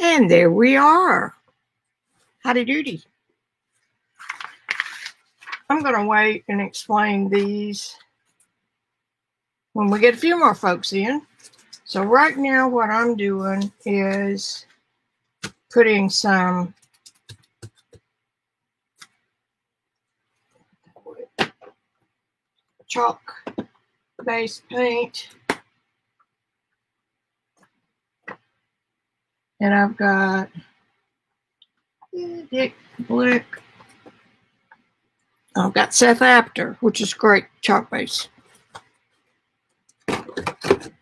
And there we are. Howdy doody. I'm going to wait and explain these when we get a few more folks in. So right now what I'm doing is putting some chalk based paint. And I've got Dick Blick. I've got Seth Apter, which is great chalk base. And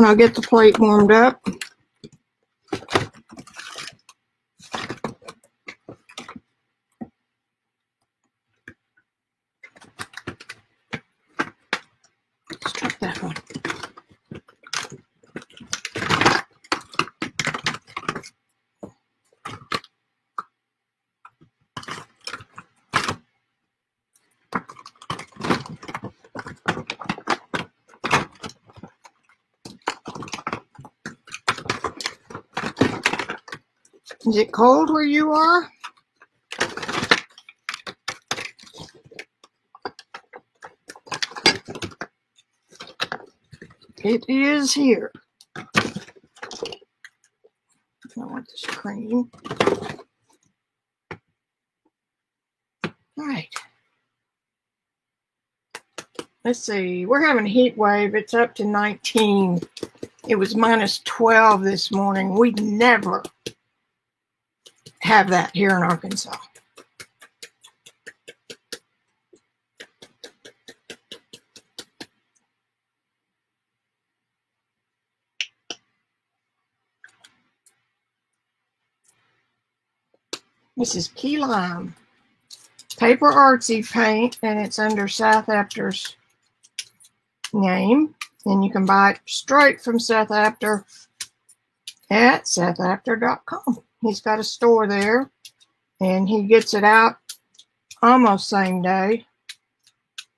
I'll get the plate warmed up. Let's try that one. Is it cold where you are? It is here. I want this cream. All right. Let's see. We're having a heat wave. It's up to 19. It was minus 12 this morning. We never have that here in Arkansas. This is Key Lime Paper Artsy paint, and it's under Seth Apter's name. And you can buy it straight from Seth Apter at sethapter.com. He's got a store there, and he gets it out almost same day.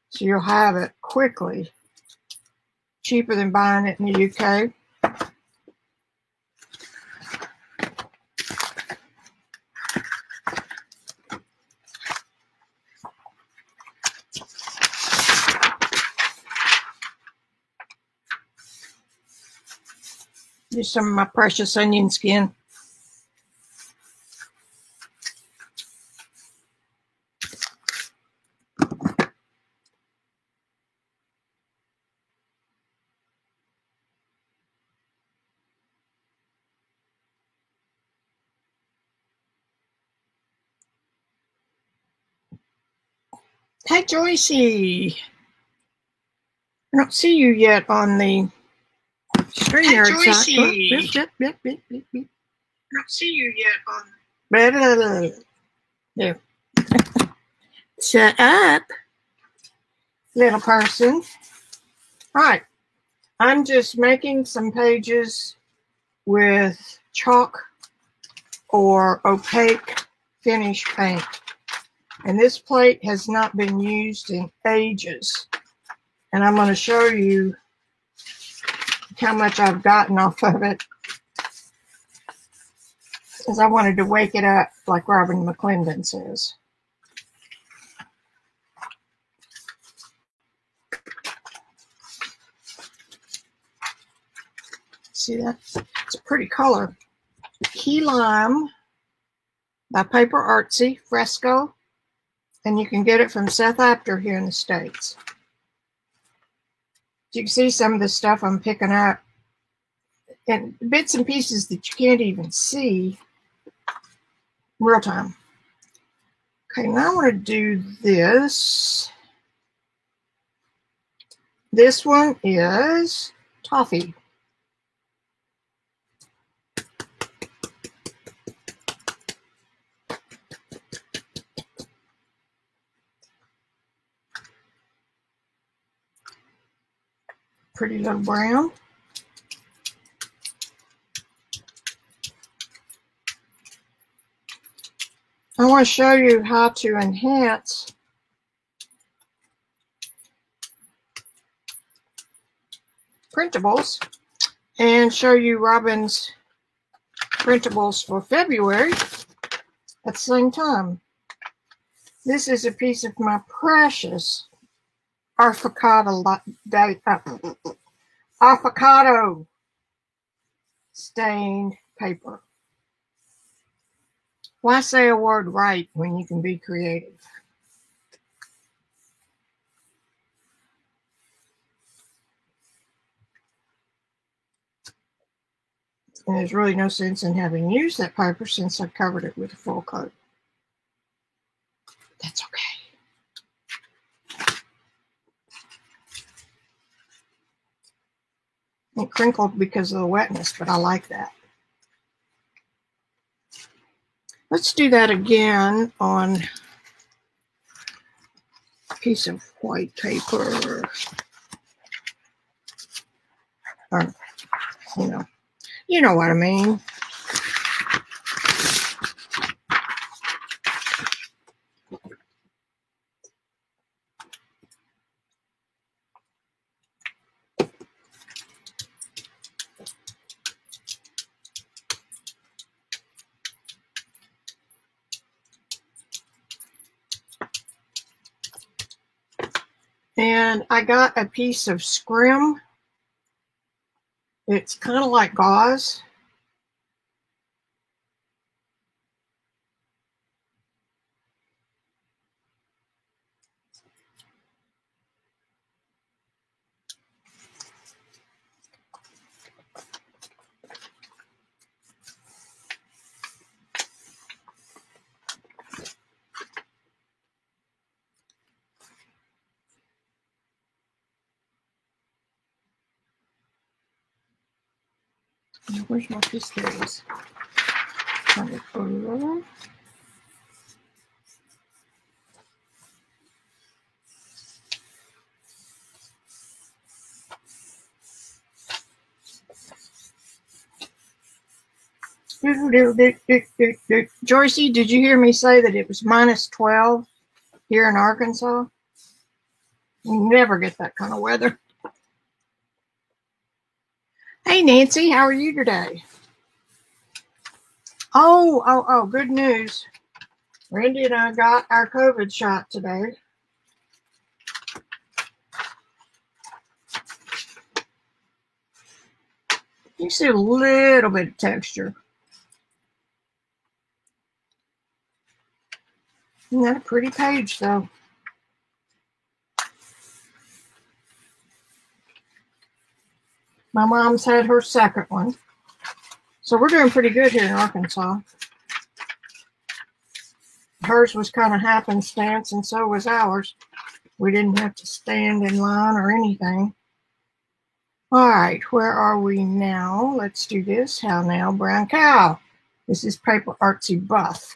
So you'll have it quickly. Cheaper than buying it in the UK. Use some of my precious onion skin. Hey, Joycey. I don't see you yet on the StreamYard side. I don't see you yet on. There. Shut up, little person. All right. I'm just making some pages with chalk or opaque finish paint. And this plate has not been used in ages. And I'm going to show you how much I've gotten off of it, because I wanted to wake it up like Robin McClendon says. See that? It's a pretty color. Key Lime by Paper Artsy Fresco, and you can get it from Seth Apter here in the States. You can see some of the stuff I'm picking up, and bits and pieces that you can't even see real time. Okay, now I want to do this. This one is toffee. Pretty little brown. I want to show you how to enhance printables and show you Robin's printables for February at the same time. This is a piece of my precious avocado stained paper. Why say a word right when you can be creative? And there's really no sense in having used that paper since I covered it with a full coat. That's okay. It crinkled because of the wetness, but I like that. Let's do that again on a piece of white paper. Or, you know what I mean. And I got a piece of scrim. It's kind of like gauze. Where's my piece? There it is. Turn it over. Joycey, did you hear me say that it was minus 12 here in Arkansas? You never get that kind of weather. Hey, Nancy, how are you today? Oh, good news. Randy and I got our COVID shot today. You see a little bit of texture. Isn't that a pretty page, though? My mom's had her second one. So we're doing pretty good here in Arkansas. Hers was kind of happenstance, and so was ours. We didn't have to stand in line or anything. All right, where are we now? Let's do this. How now, Brown Cow? This is Paper Artsy Buff.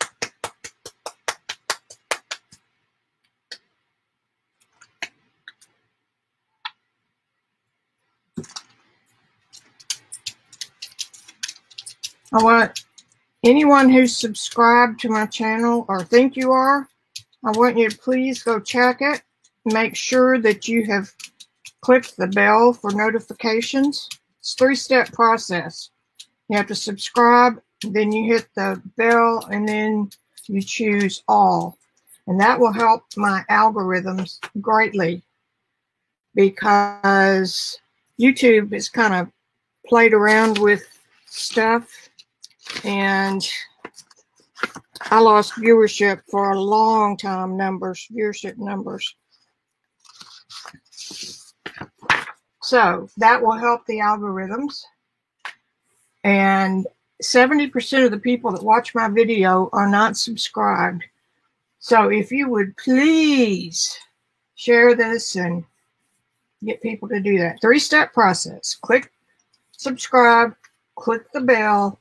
I want anyone who's subscribed to my channel or think you are, I want you to please go check it. Make sure that you have clicked the bell for notifications. It's a 3-step process. You have to subscribe, then you hit the bell, and then you choose all. And that will help my algorithms greatly because YouTube has kind of played around with stuff, and I lost viewership for a long time, viewership numbers. So that will help the algorithms. And 70% of the people that watch my video are not subscribed. So if you would please share this and get people to do that. 3-step process. Click subscribe, click the bell,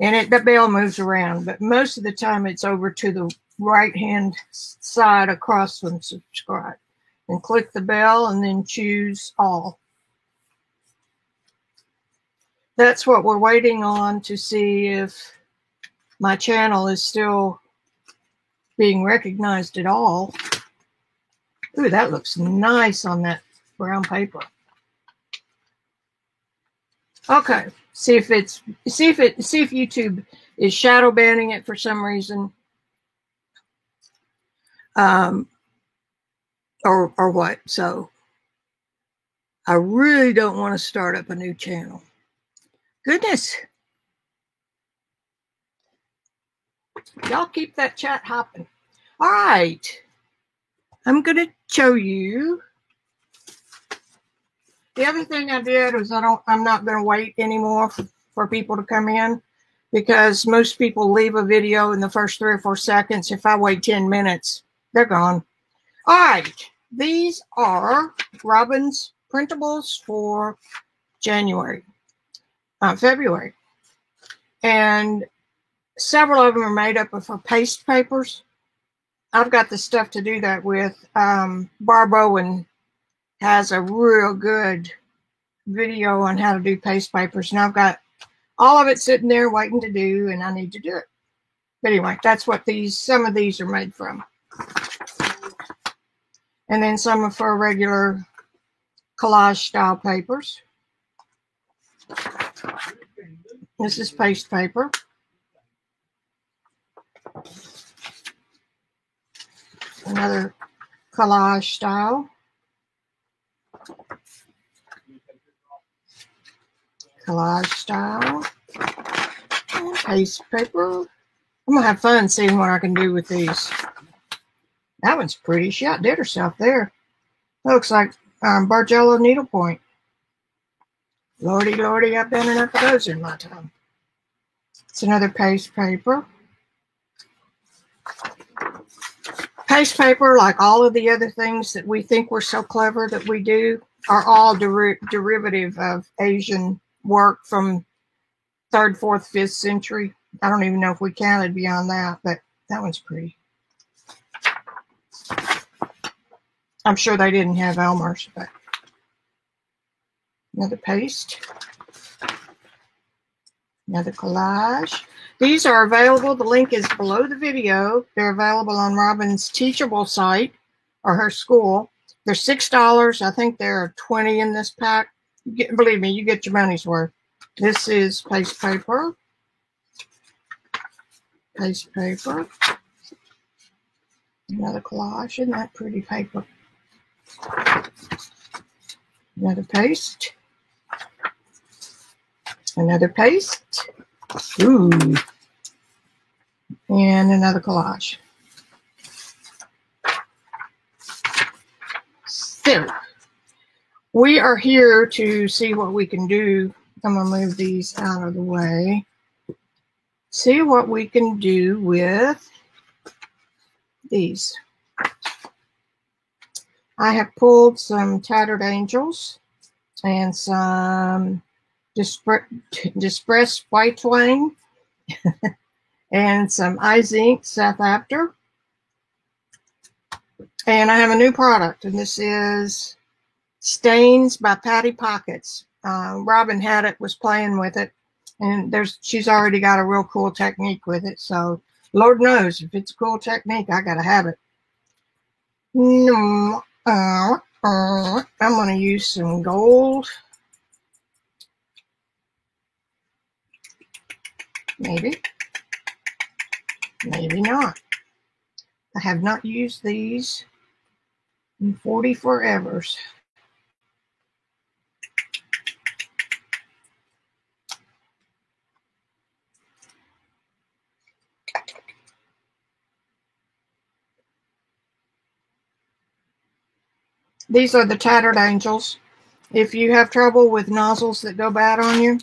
and the bell moves around. But most of the time it's over to the right-hand side across from subscribe. And click the bell and then choose all. That's what we're waiting on to see if my channel is still being recognized at all. Ooh, that looks nice on that brown paper. Okay. See if YouTube is shadow banning it for some reason. Or what. So I really don't want to start up a new channel. Goodness. Y'all keep that chat hopping. All right. I'm going to show you. The other thing I did was I'm not going to wait anymore for people to come in, because most people leave a video in the first 3 or 4 seconds. If I wait 10 minutes, they're gone. All right. These are Robin's printables for February. And several of them are made up of paste papers. I've got the stuff to do that with. Barb Owen has a real good video on how to do paste papers, and I've got all of it sitting there waiting to do, and I need to do it. But anyway, that's what some of these are made from. And then some are for regular collage style papers. This is paste paper. Another collage style. Collage style. And paste paper. I'm going to have fun seeing what I can do with these. That one's pretty. She outdid herself there. Looks like Bargello needlepoint. Lordy, lordy, I've done enough of those in my time. It's another paste paper. Paste paper, like all of the other things that we think we're so clever that we do, are all derivative of Asian work from 3rd, 4th, 5th century. I don't even know if we counted beyond that, but that one's pretty. I'm sure they didn't have Elmer's, but another paste. Another collage. These are available. The link is below the video. They're available on Robin's Teachable site, or her school. They're $6. I think there are 20 in this pack. Believe me, you get your money's worth. This is paste paper. Paste paper. Another collage. Isn't that pretty paper? Another paste. Another paste. Ooh. And another collage. So, we are here to see what we can do. I'm going to move these out of the way. See what we can do with these. I have pulled some Tattered Angels and some Distressed White Twine and some Eyes Ink South After. And I have a new product, and this is Stains by Patty Pockets. Robin had it, was playing with it, and she's already got a real cool technique with it. So Lord knows if it's a cool technique, I gotta have it. I'm gonna use some gold. Maybe. Maybe not. I have not used these in 40 forevers. These are the Tattered Angels. If you have trouble with nozzles that go bad on you,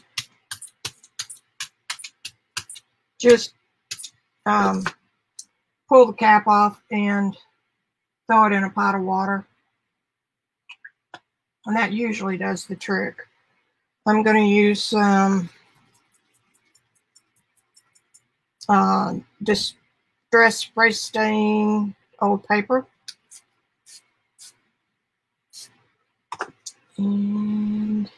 just pull the cap off and throw it in a pot of water. And that usually does the trick. I'm going to use some Distress Spray Stain old paper. And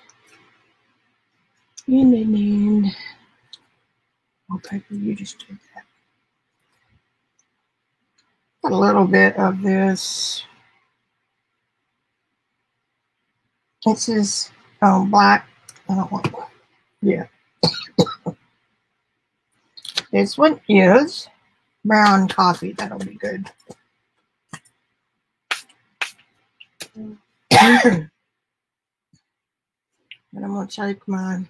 old paper, you just do that. Got a little bit of this. This is black. I don't want black. Yeah. This one is brown coffee. That'll be good. And I'm going to take mine.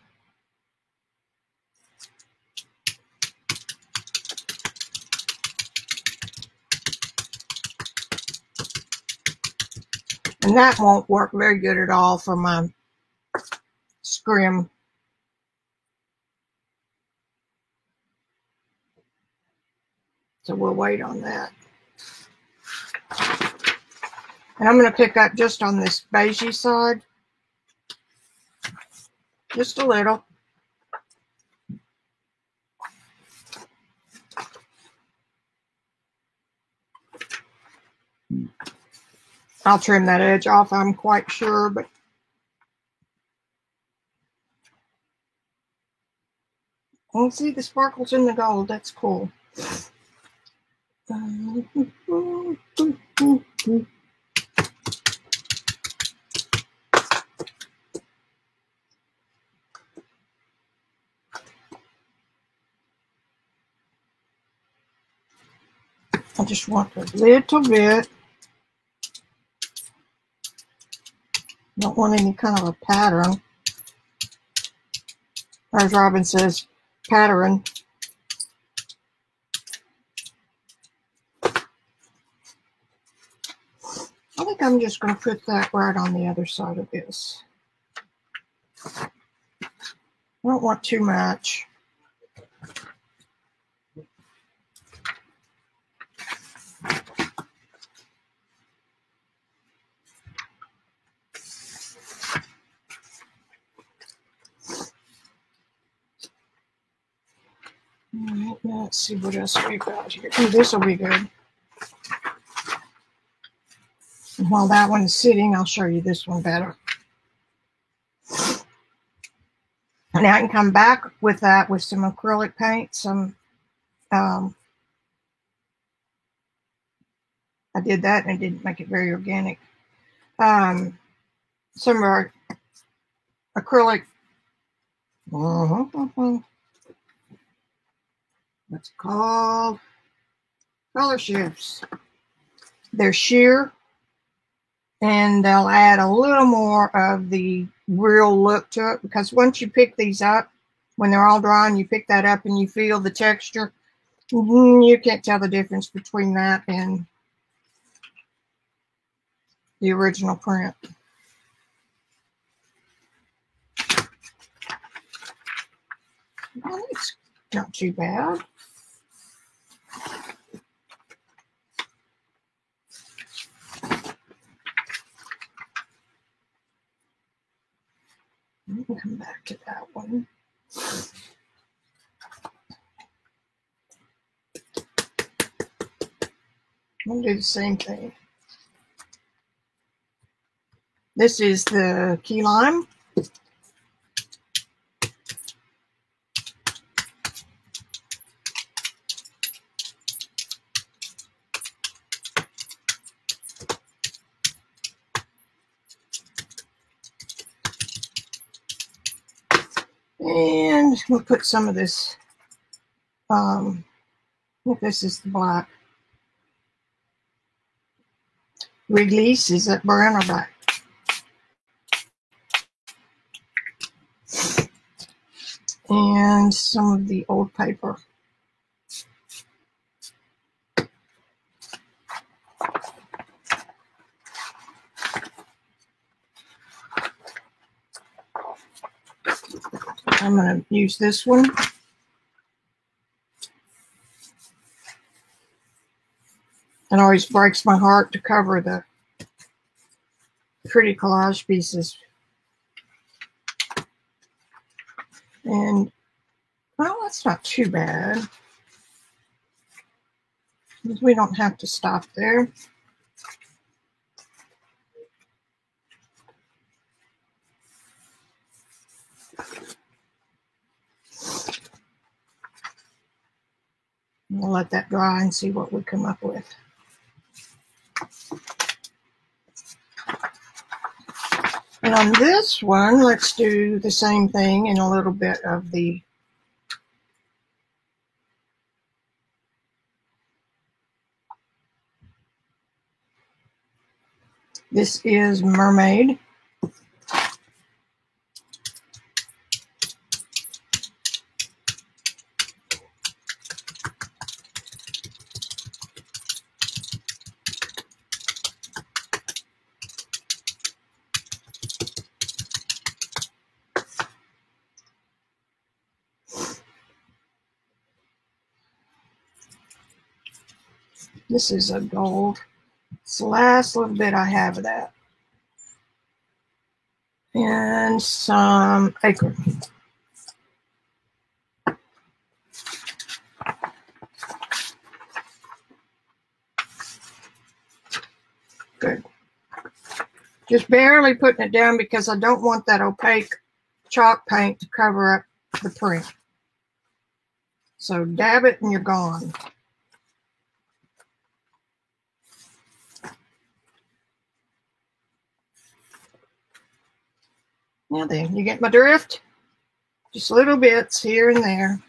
And that won't work very good at all for my scrim. So we'll wait on that. And I'm going to pick up just on this beigey side. Just a little. I'll trim that edge off, I'm quite sure, but you see the sparkles in the gold. That's cool. I just want a little bit. Don't want any kind of a pattern. As Robin says, pattern. I think I'm just going to put that right on the other side of this. I don't want too much. All right, let's see what else we've got here. Oh, this will be good. And while that one is sitting, I'll show you this one better. And I can come back with that with some acrylic paint. I did that and it didn't make it very organic. Some of our acrylic. What's it called? Color shifts. They're sheer, and they'll add a little more of the real look to it, because once you pick these up, when they're all dry and you pick that up and you feel the texture, you can't tell the difference between that and the original print. Well, it's not too bad. We'll come back to that one. We'll do the same thing. This is the key lime. And we'll put some of this, I think this is the black. Release, is that brown or black? And some of the old paper. I'm going to use this one. It always breaks my heart to cover the pretty collage pieces. And, well, that's not too bad. We don't have to stop there. We'll let that dry and see what we come up with. And on this one, let's do the same thing in a little bit of the this is Mermaid. This is a gold. It's the last little bit I have of that. And some acorn. Good. Just barely putting it down because I don't want that opaque chalk paint to cover up the print. So dab it and you're gone. Now then, you get my drift? Just little bits here and there.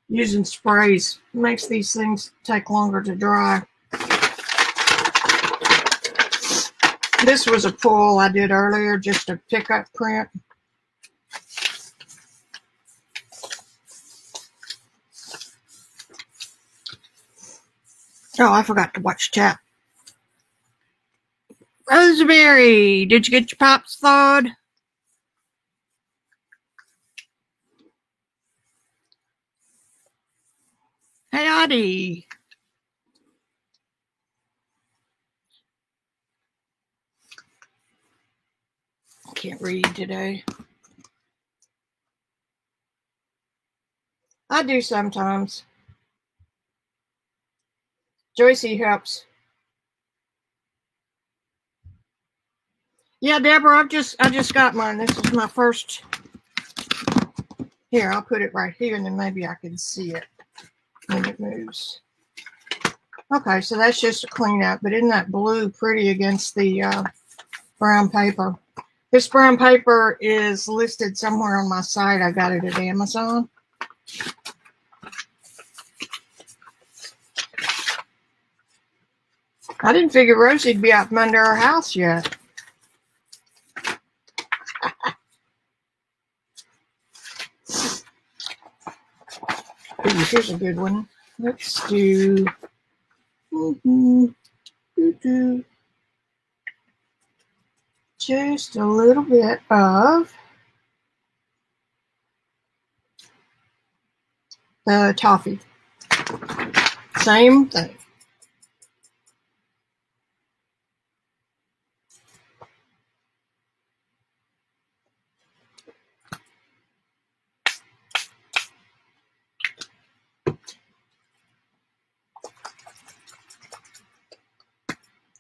Using sprays makes these things take longer to dry. This was a pull I did earlier, just a pickup print. Oh, I forgot to watch chat. Rosemary, did you get your pops thawed? Hey, Audie. I can't read today. I do sometimes. Joycey helps. Yeah, Deborah, I just got mine. This is my first. Here, I'll put it right here, and then maybe I can see it when it moves. Okay, so that's just a clean up, but isn't that blue pretty against the brown paper? This brown paper is listed somewhere on my site. I got it at Amazon. I didn't figure Rosie'd be out from under our house yet. Ooh, here's a good one. Let's do just a little bit of the toffee. Same thing.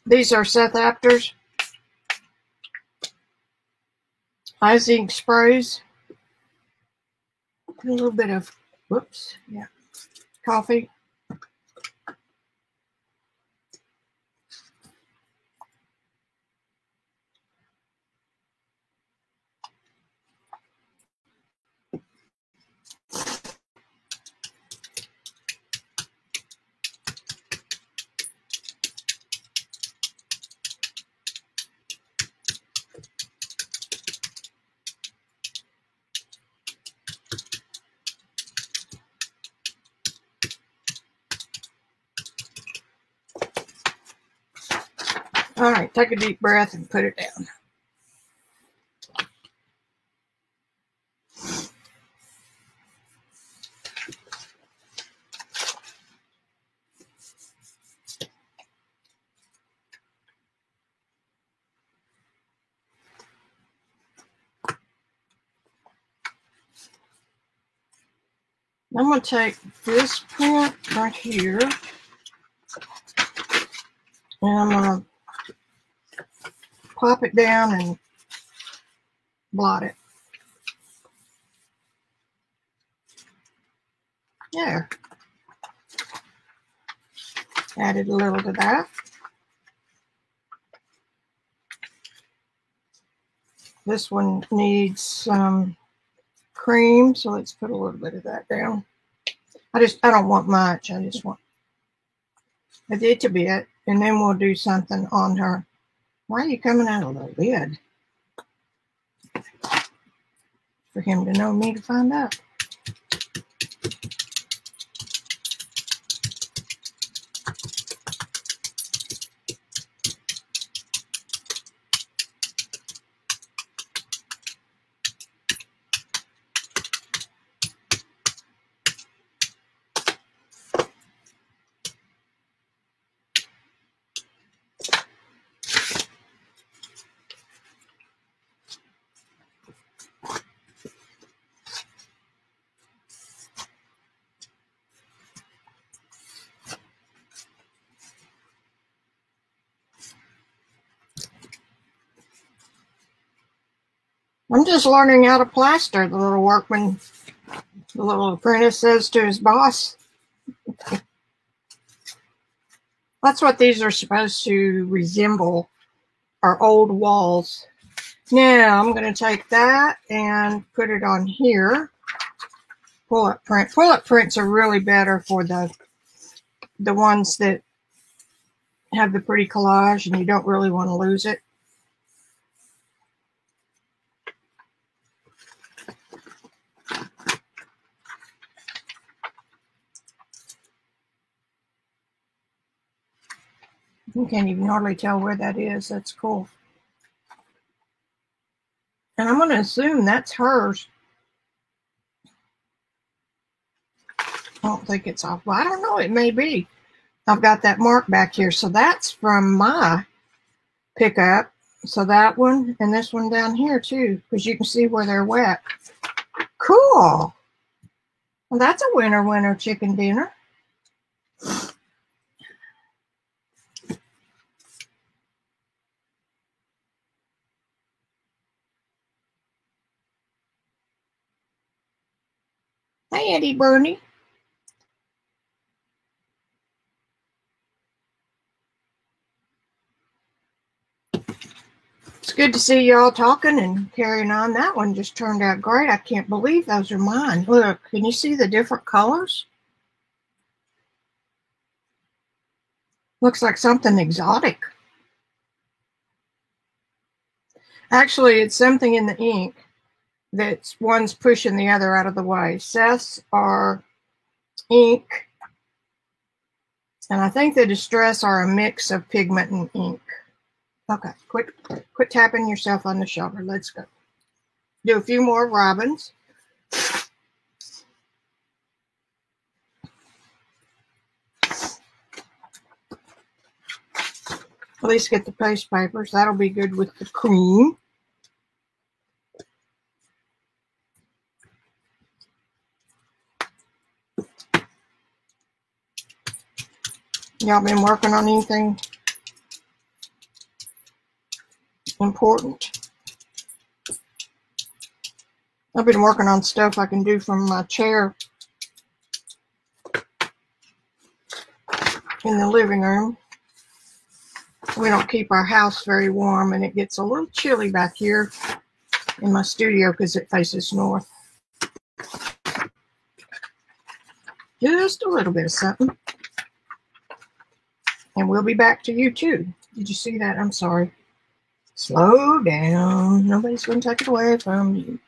These are Seth Apter's Ice Ink sprays. A little bit of, whoops, yeah, coffee. All right, take a deep breath and put it down. I'm going to take this print right here, and I'm going to pop it down and blot it. There. Added a little to that. This one needs some cream, so let's put a little bit of that down. I don't want much. I just want a little bit, and then we'll do something on her. Why are you coming out of the lid? For him to know, me to find out. I'm just learning how to plaster, the little workman, the little apprentice says to his boss. That's what these are supposed to resemble, our old walls. Now I'm going to take that and put it on here. Pull-up print. Pull-up prints are really better for the ones that have the pretty collage and you don't really want to lose it. You can't even hardly tell where that is. That's cool. And I'm going to assume that's hers. I don't think it's off. Well, I don't know. It may be. I've got that mark back here. So that's from my pickup. So that one and this one down here too, because you can see where they're wet. Cool. Well, that's a winner chicken dinner. Hey, Eddie Bernie. It's good to see y'all talking and carrying on. That one just turned out great. I can't believe those are mine. Look, can you see the different colors? Looks like something exotic. Actually, it's something in the ink that one's pushing the other out of the way. Seth's are ink, and I think the Distress are a mix of pigment and ink. Okay, quit tapping yourself on the shoulder. Let's go. Do a few more robins. At least get the paste papers. That'll be good with the cream. Y'all been working on anything important? I've been working on stuff I can do from my chair in the living room. We don't keep our house very warm, and it gets a little chilly back here in my studio because it faces north. Just a little bit of something. And we'll be back to you too. Did you see that? I'm sorry. Slow down. Nobody's going to take it away from you.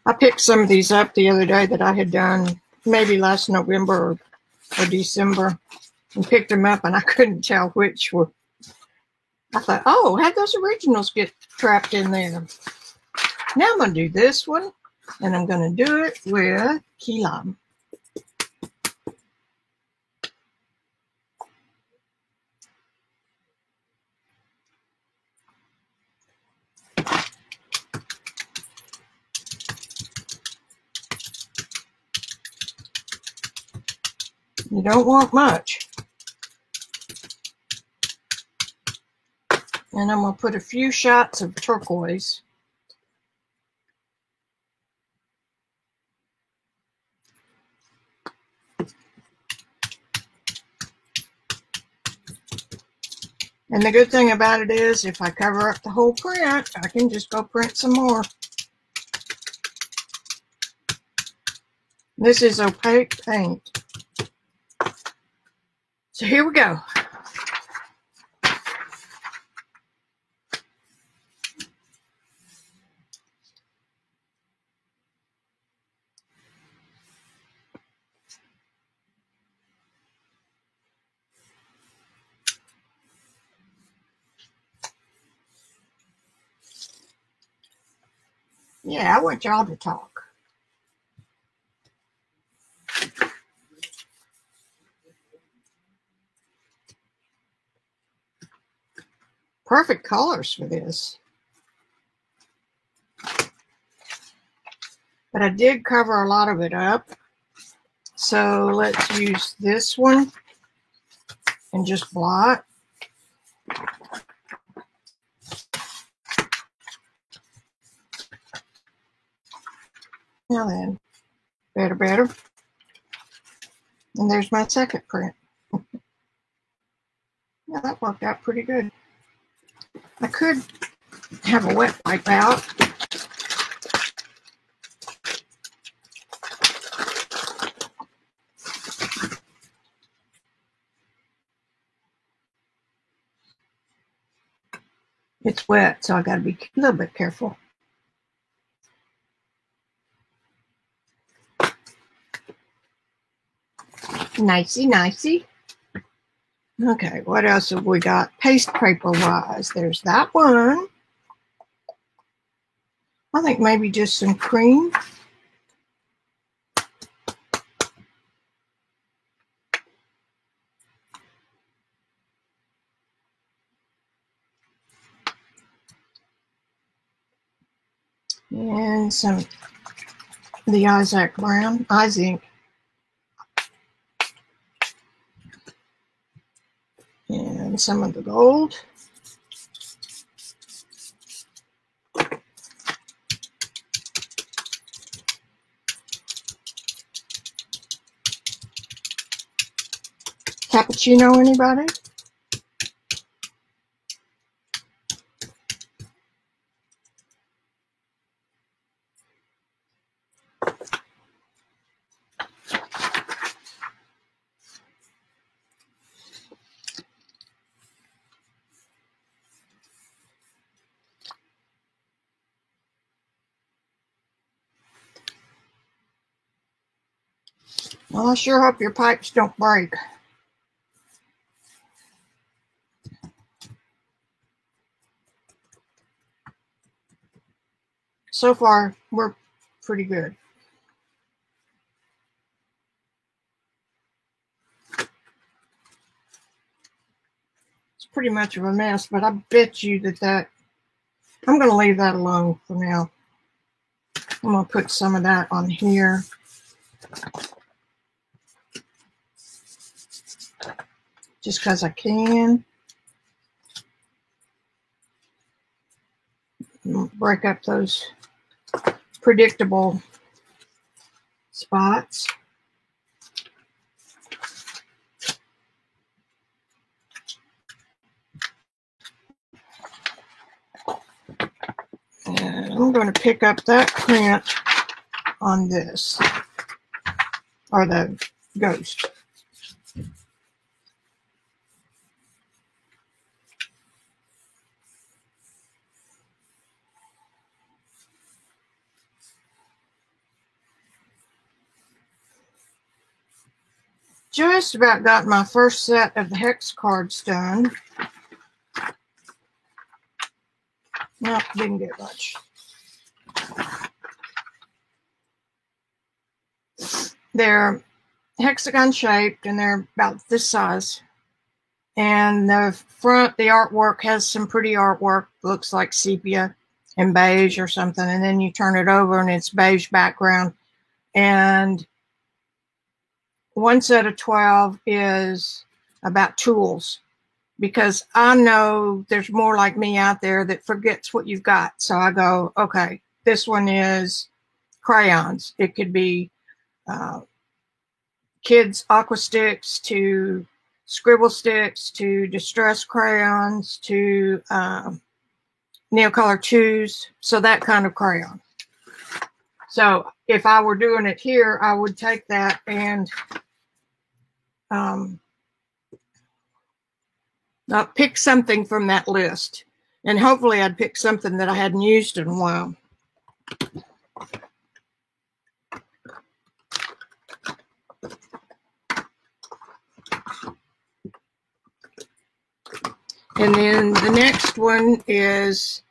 I picked some of these up the other day that I had done maybe last November or December, and picked them up, and I couldn't tell which were. I thought, oh, how'd those originals get trapped in there? Now I'm going to do this one, and I'm going to do it with key lime. You don't want much. And I'm going to put a few shots of turquoise. And the good thing about it is, if I cover up the whole print, I can just go print some more. This is opaque paint. So here we go. Yeah, I want y'all to talk. Perfect colors for this. But I did cover a lot of it up. So let's use this one and just blot. Now then, better. And there's my second print. Yeah, that worked out pretty good. I could have a wet wipe out. It's wet, so I got to be a little bit careful. Nicey. Okay, what else have we got? Paste paper wise, there's that one. I think maybe just some cream. And some of the Isaac Brown, Isaac. And some of the gold. Cappuccino, anybody? Well, I sure hope your pipes don't break. So far, we're pretty good. It's pretty much of a mess, but I bet you that I'm going to leave that alone for now. I'm going to put some of that on here. Just because I can. Break up those predictable spots. And I'm going to pick up that print on this, or the ghost. Just about got my first set of the hex cards done. No, didn't get much. They're hexagon shaped and they're about this size. And the front, the artwork has some pretty artwork. Looks like sepia and beige or something. And then you turn it over and it's beige background. And one set of 12 is about tools. because I know there's more like me out there that forgets what you've got. So I go, okay, this one is crayons. It could be kids' aqua sticks to scribble sticks to distress crayons to Neocolor Chews. So that kind of crayon. So if I were doing it here, I would take that and pick something from that list. And hopefully I'd pick something that I hadn't used in a while. And then the next one is,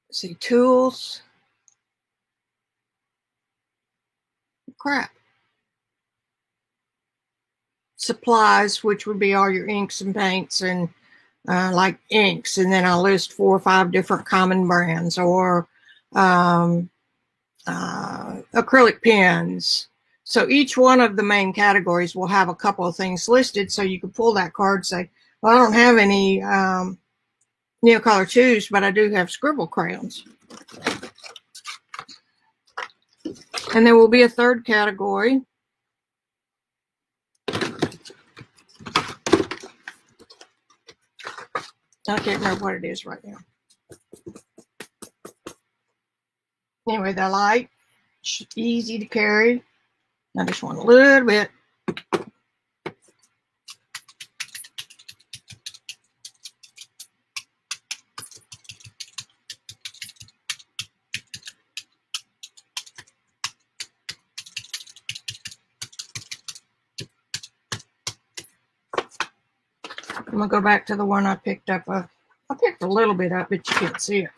let's see, tools. Crap. Supplies, which would be all your inks and paints and like inks. And then I'll list 4 or 5 different common brands, or acrylic pens. So each one of the main categories will have a couple of things listed, so you can pull that card and say, well, I don't have any Neocolor Chews, but I do have scribble crayons. And there will be a third category. I can't remember what it is right now. Anyway, they're light, easy to carry. I just want a little bit. I'm going to go back to the one I picked up. I picked a little bit up, but you can't see it.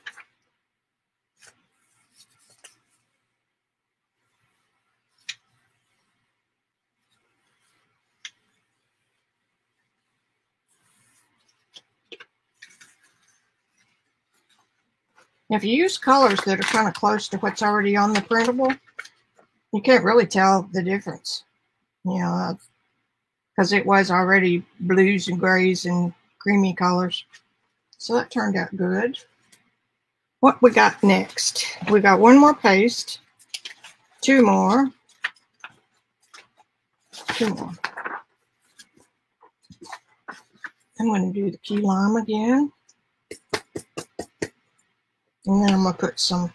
If you use colors that are kind of close to what's already on the printable, you can't really tell the difference, you know, because it was already blues and grays and creamy colors. So that turned out good. What we got next? We got one more paste, 2 more, 2 more. I'm going to do the key lime again. And then I'm going to put some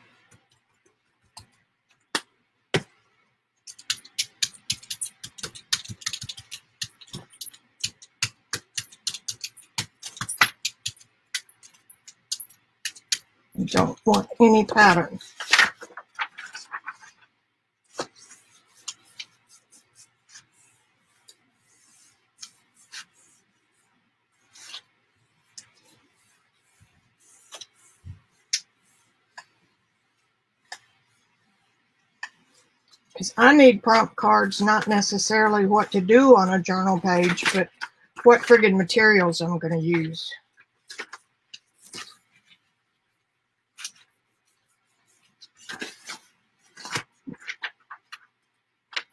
you don't want any pattern. Because I need prompt cards, not necessarily what to do on a journal page, but what friggin' materials I'm going to use.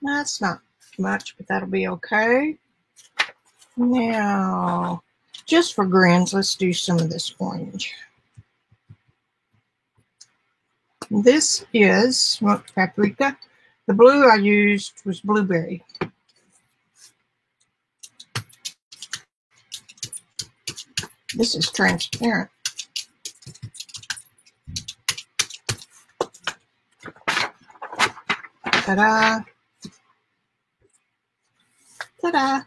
That's not much, but that'll be okay. Now, just for grins, let's do some of this orange. This is smoked paprika. The blue I used was blueberry. This is transparent. Ta-da! Ta-da!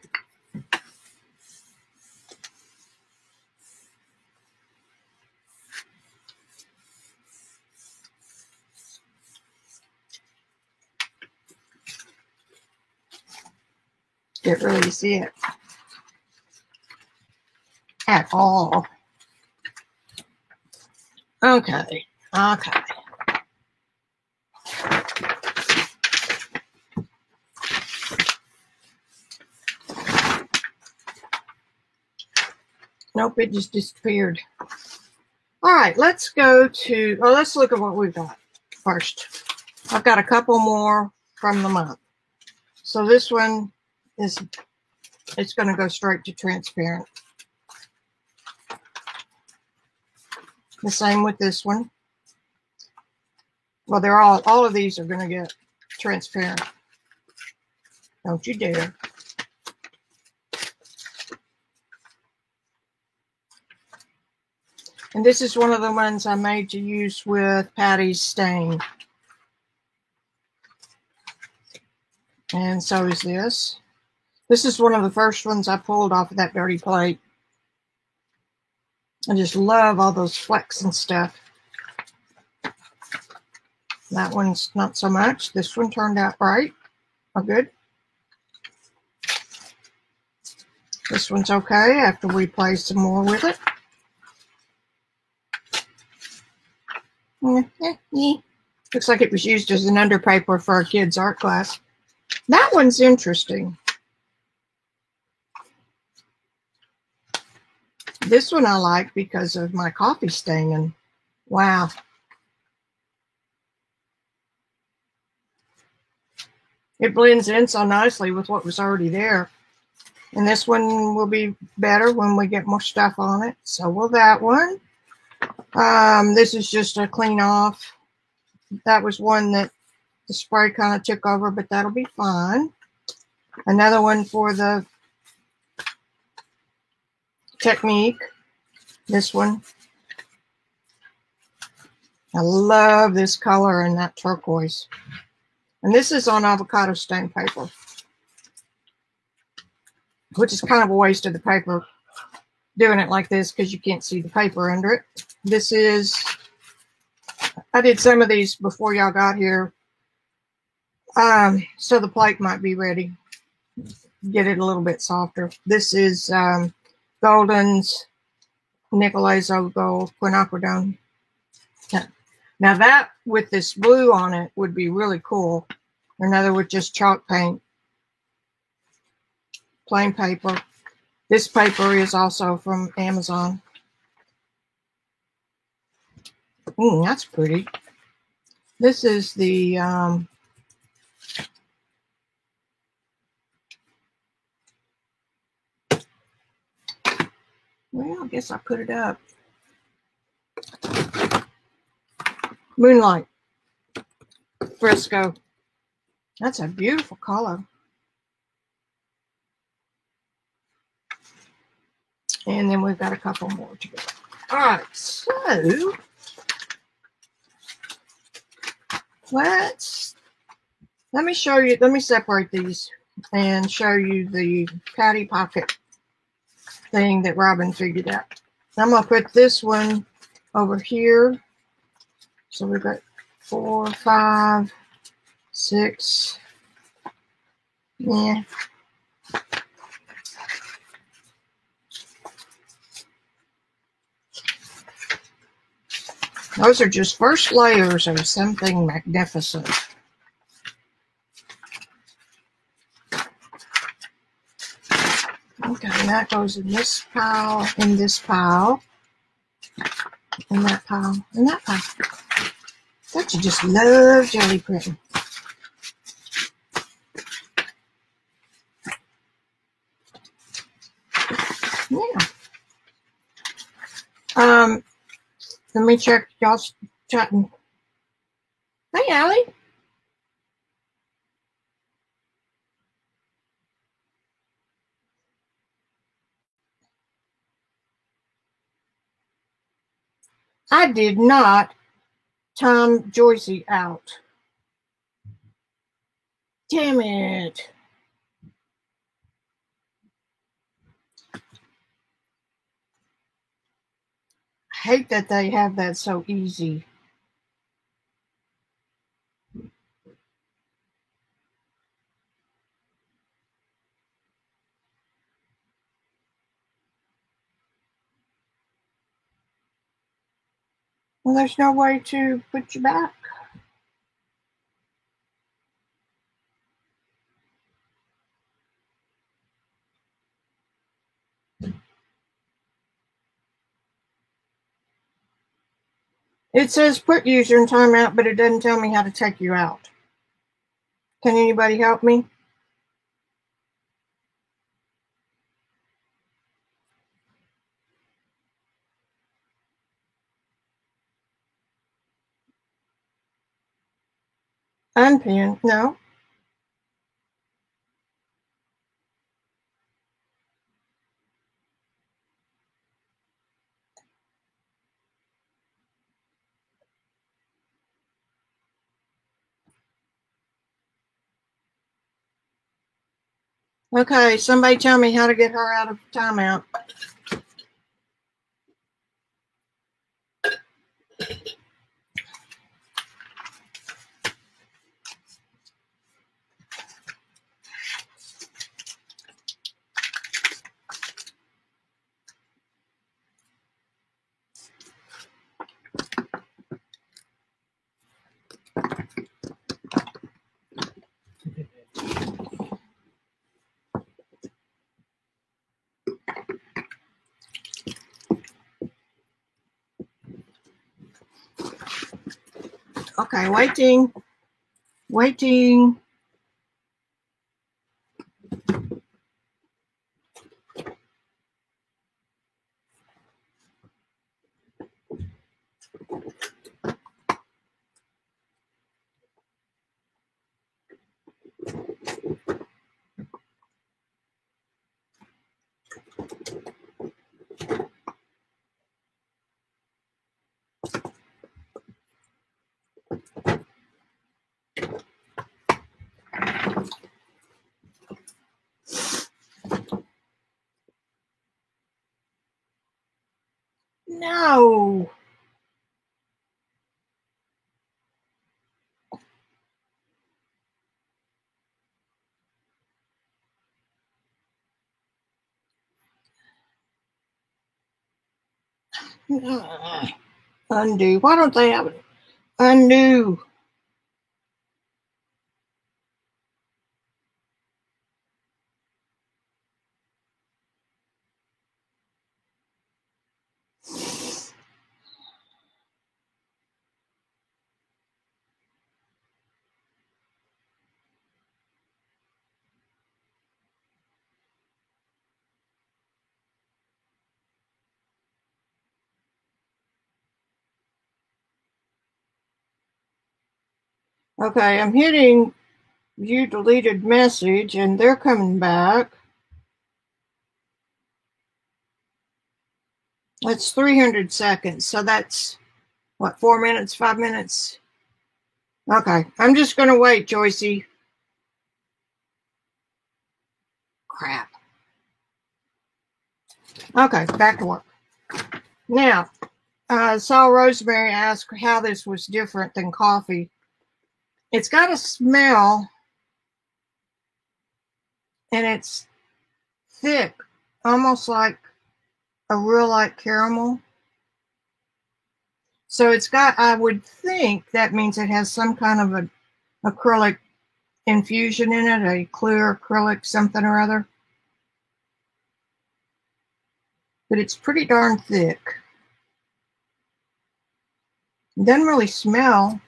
Can't really see it at all. Okay, okay. Nope, it just disappeared. All right, let's go to, well, let's look at what we've got first. I've got a couple more from the month. So this one is it's going to go straight to transparent. The same with this one. Well, they're all of these are going to get transparent. Don't you dare. And this is one of the ones I made to use with Patty's stain. And so is this. This is one of the first ones I pulled off of that dirty plate. I just love all those flecks and stuff. That one's not so much. This one turned out right. Oh, good. This one's okay after we play some more with it. Looks like it was used as an underpaper for a kid's art class. That one's interesting. This one I like because of my coffee staining. Wow. It blends in so nicely with what was already there. And this one will be better when we get more stuff on it. So will that one. This is just a clean off. That was one that the spray kind of took over, but that'll be fine. Another one for the technique. This one. I love this color and that turquoise. And this is on avocado stain paper, which is kind of a waste of the paper doing it like this because you can't see the paper under it. This is, I did some of these before y'all got here, so the plate might be ready. Get it a little bit softer. This is Golden's Nicolai's Old Gold Quinacridone. Now that with this blue on it would be really cool. Another with just chalk paint. Plain paper. This paper is also from Amazon. That's pretty. This is the well, I guess I put it up. Moonlight Fresco. That's a beautiful color. And then we've got a couple more to go. All right, so let me show you, let me separate these and show you the Patty Pocket thing that Robin figured out. I'm going to put this one over here. So we've got 4, 5, 6. Yeah. Those are just first layers of something magnificent. Okay, and that goes in this pile, in this pile, in that pile, in that pile. Don't you just love jelly printing? Yeah. Let me check y'all's chatting. Hey, Allie. I did not time Joycey out. Damn it. I hate that they have that so easy. Well, there's no way to put you back. It says put user in timeout, but it doesn't tell me how to take you out. Can anybody help me? Unpin, no. Okay, somebody tell me how to get her out of timeout. Okay, waiting. Waiting. No. Undo. Why don't they have it? Undo. Okay, I'm hitting view deleted message and they're coming back. That's 300 seconds. So that's what, 4 minutes, 5 minutes? Okay, I'm just going to wait, Joycey. Crap. Okay, back to work. Now, I saw Rosemary ask how this was different than coffee. It's got a smell and it's thick, almost like a real light caramel. So it's got, I would think that means it has some kind of an acrylic infusion in it, a clear acrylic something or other. But it's pretty darn thick. It doesn't really smell.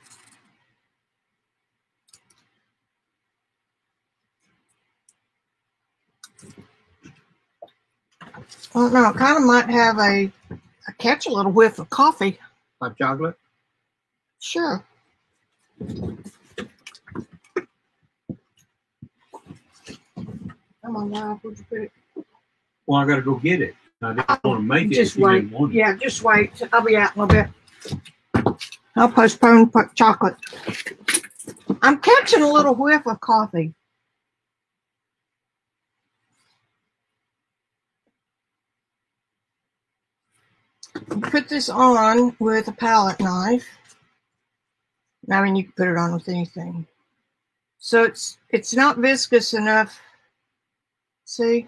I don't know, it kind of might have I catch a little whiff of coffee. Hot chocolate? Sure. I'm alive. Where'd you put it? Well, I got to go get it. I didn't want to make it Just if you wait. didn't want it. Yeah, just wait. I'll be out in a little bit. I'll postpone chocolate. I'm catching a little whiff of coffee. Put this on with a palette knife. I mean, you can put it on with anything. So it's not viscous enough. See?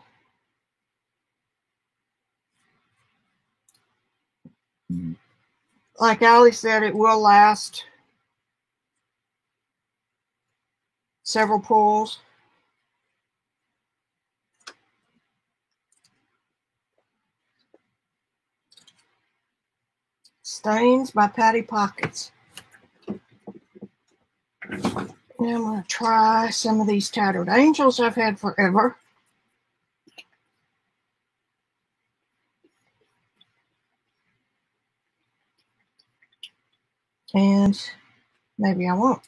Like Ali said, it will last several pulls. Stains by Patty Pockets. Now I'm going to try some of these Tattered Angels I've had forever. And maybe I won't.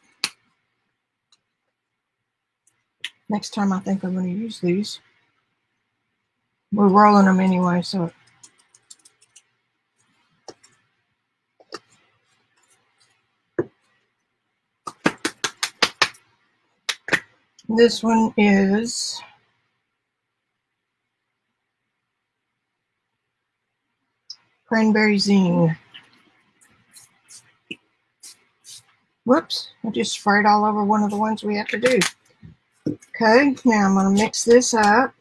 Next time I think I'm going to use these. We're rolling them anyway, so. This one is Cranberry Zing. Whoops, I just sprayed all over one of the ones we have to do. Okay, now I'm going to mix this up.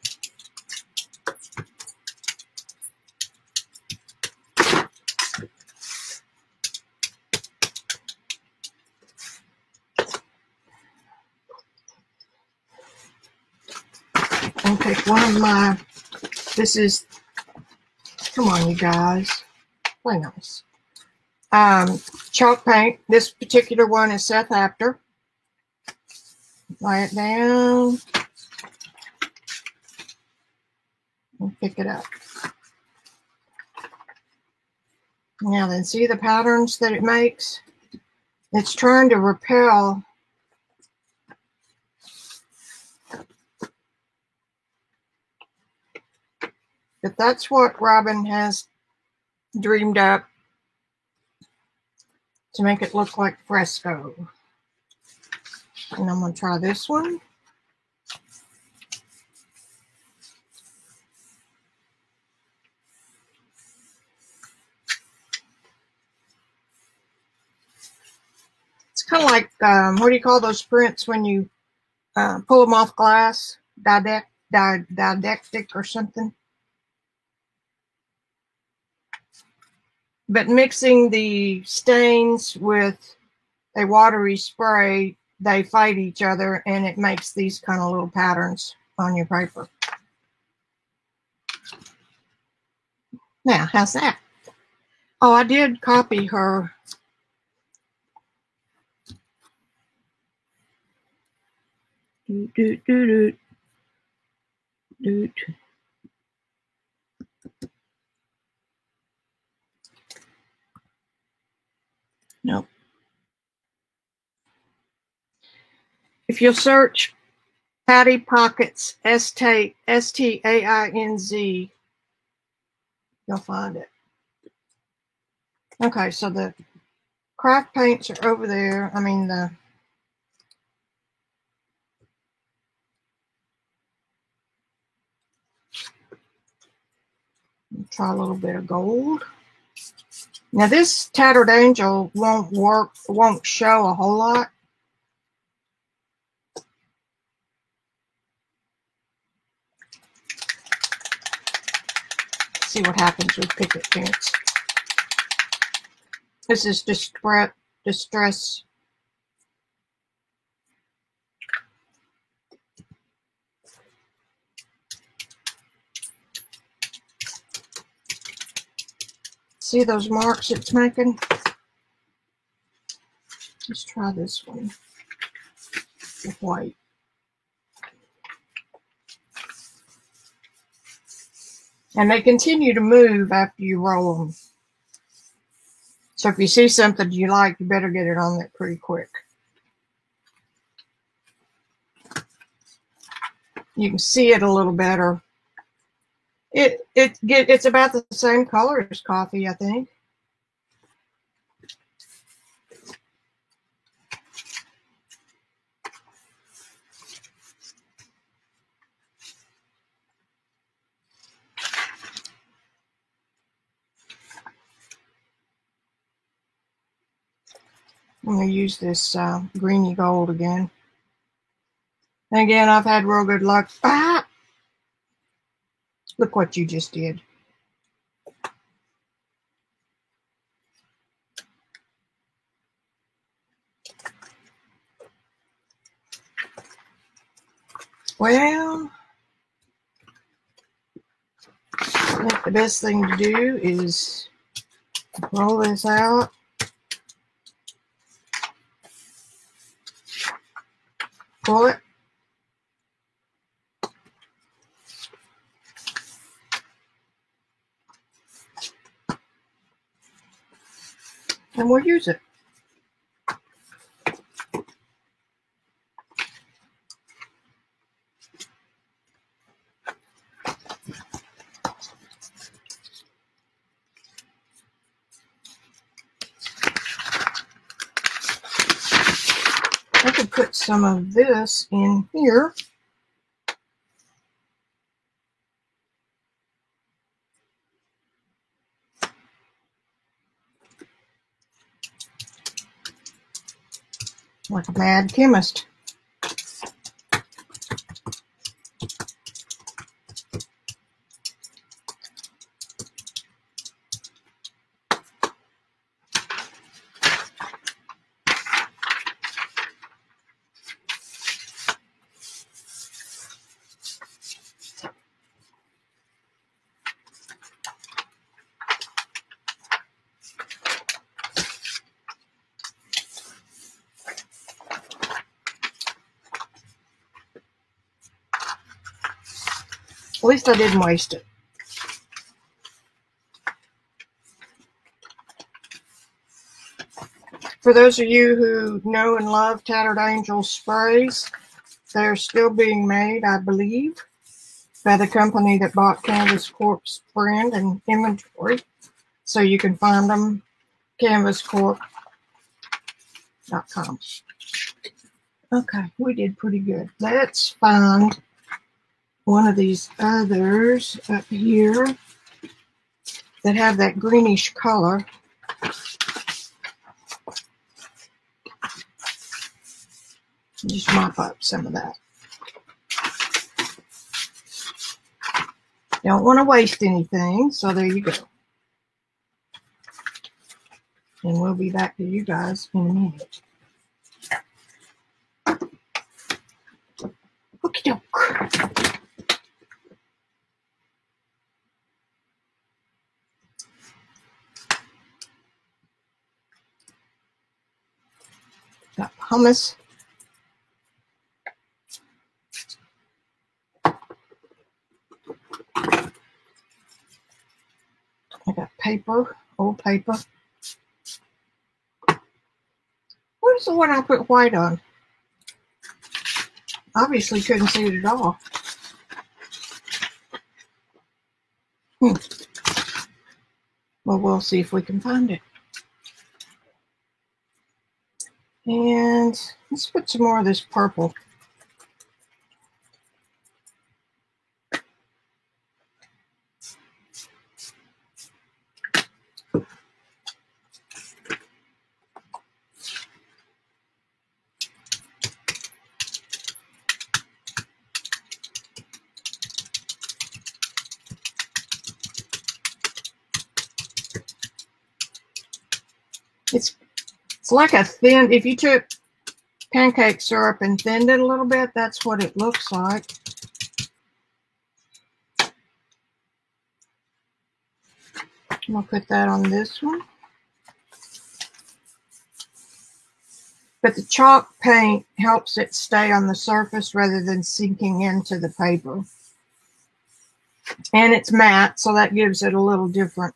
And take one of my, this is, come on you guys, play nice. Chalk paint. This particular one is Seth Apter. Lay it down and pick it up. Now then, see the patterns that it makes? It's trying to repel but that's what Robin has dreamed up to make it look like fresco. And I'm going to try this one. It's kind of like, what do you call those prints when you pull them off glass? Didactic or something. But mixing the stains with a watery spray, they fight each other and it makes these kind of little patterns on your paper. Now, how's that? Oh, I did copy her. Nope. If you'll search Patty Pockets, S-T-A-I-N-Z, you'll find it. Okay, so the craft paints are over there. I mean, try a little bit of gold. Now this Tattered Angel won't show a whole lot. Let's see what happens with picket fence. This is Distress. See those marks it's making? Let's try this one with white. And they continue to move after you roll them. So if you see something you like, you better get it on there pretty quick. You can see it a little better. It's about the same color as coffee, I think. I'm going to use this greeny gold again. And again, I've had real good luck. Ah! Look what you just did. Well, I think the best thing to do is roll this out. Pull it. And we'll use it. some of this in here. Like a mad chemist. At least I didn't waste it. For those of you who know and love Tattered Angel sprays, they're still being made, I believe, by the company that bought Canvas Corp's brand and inventory. So you can find them, canvascorp.com. Okay, we did pretty good. Let's find one of these others up here that have that greenish color. Just mop up some of that. Don't want to waste anything, so there you go. And we'll be back to you guys in a minute. Okie doke. Got hummus. I got paper, old paper. Where's the one I put white on? Obviously couldn't see it at all. Well, we'll see if we can find it. And let's put some more of this purple. It's like a thin, if you took pancake syrup and thinned it a little bit, that's what it looks like. I'll put that on this one. But the chalk paint helps it stay on the surface rather than sinking into the paper. And it's matte, so that gives it a little different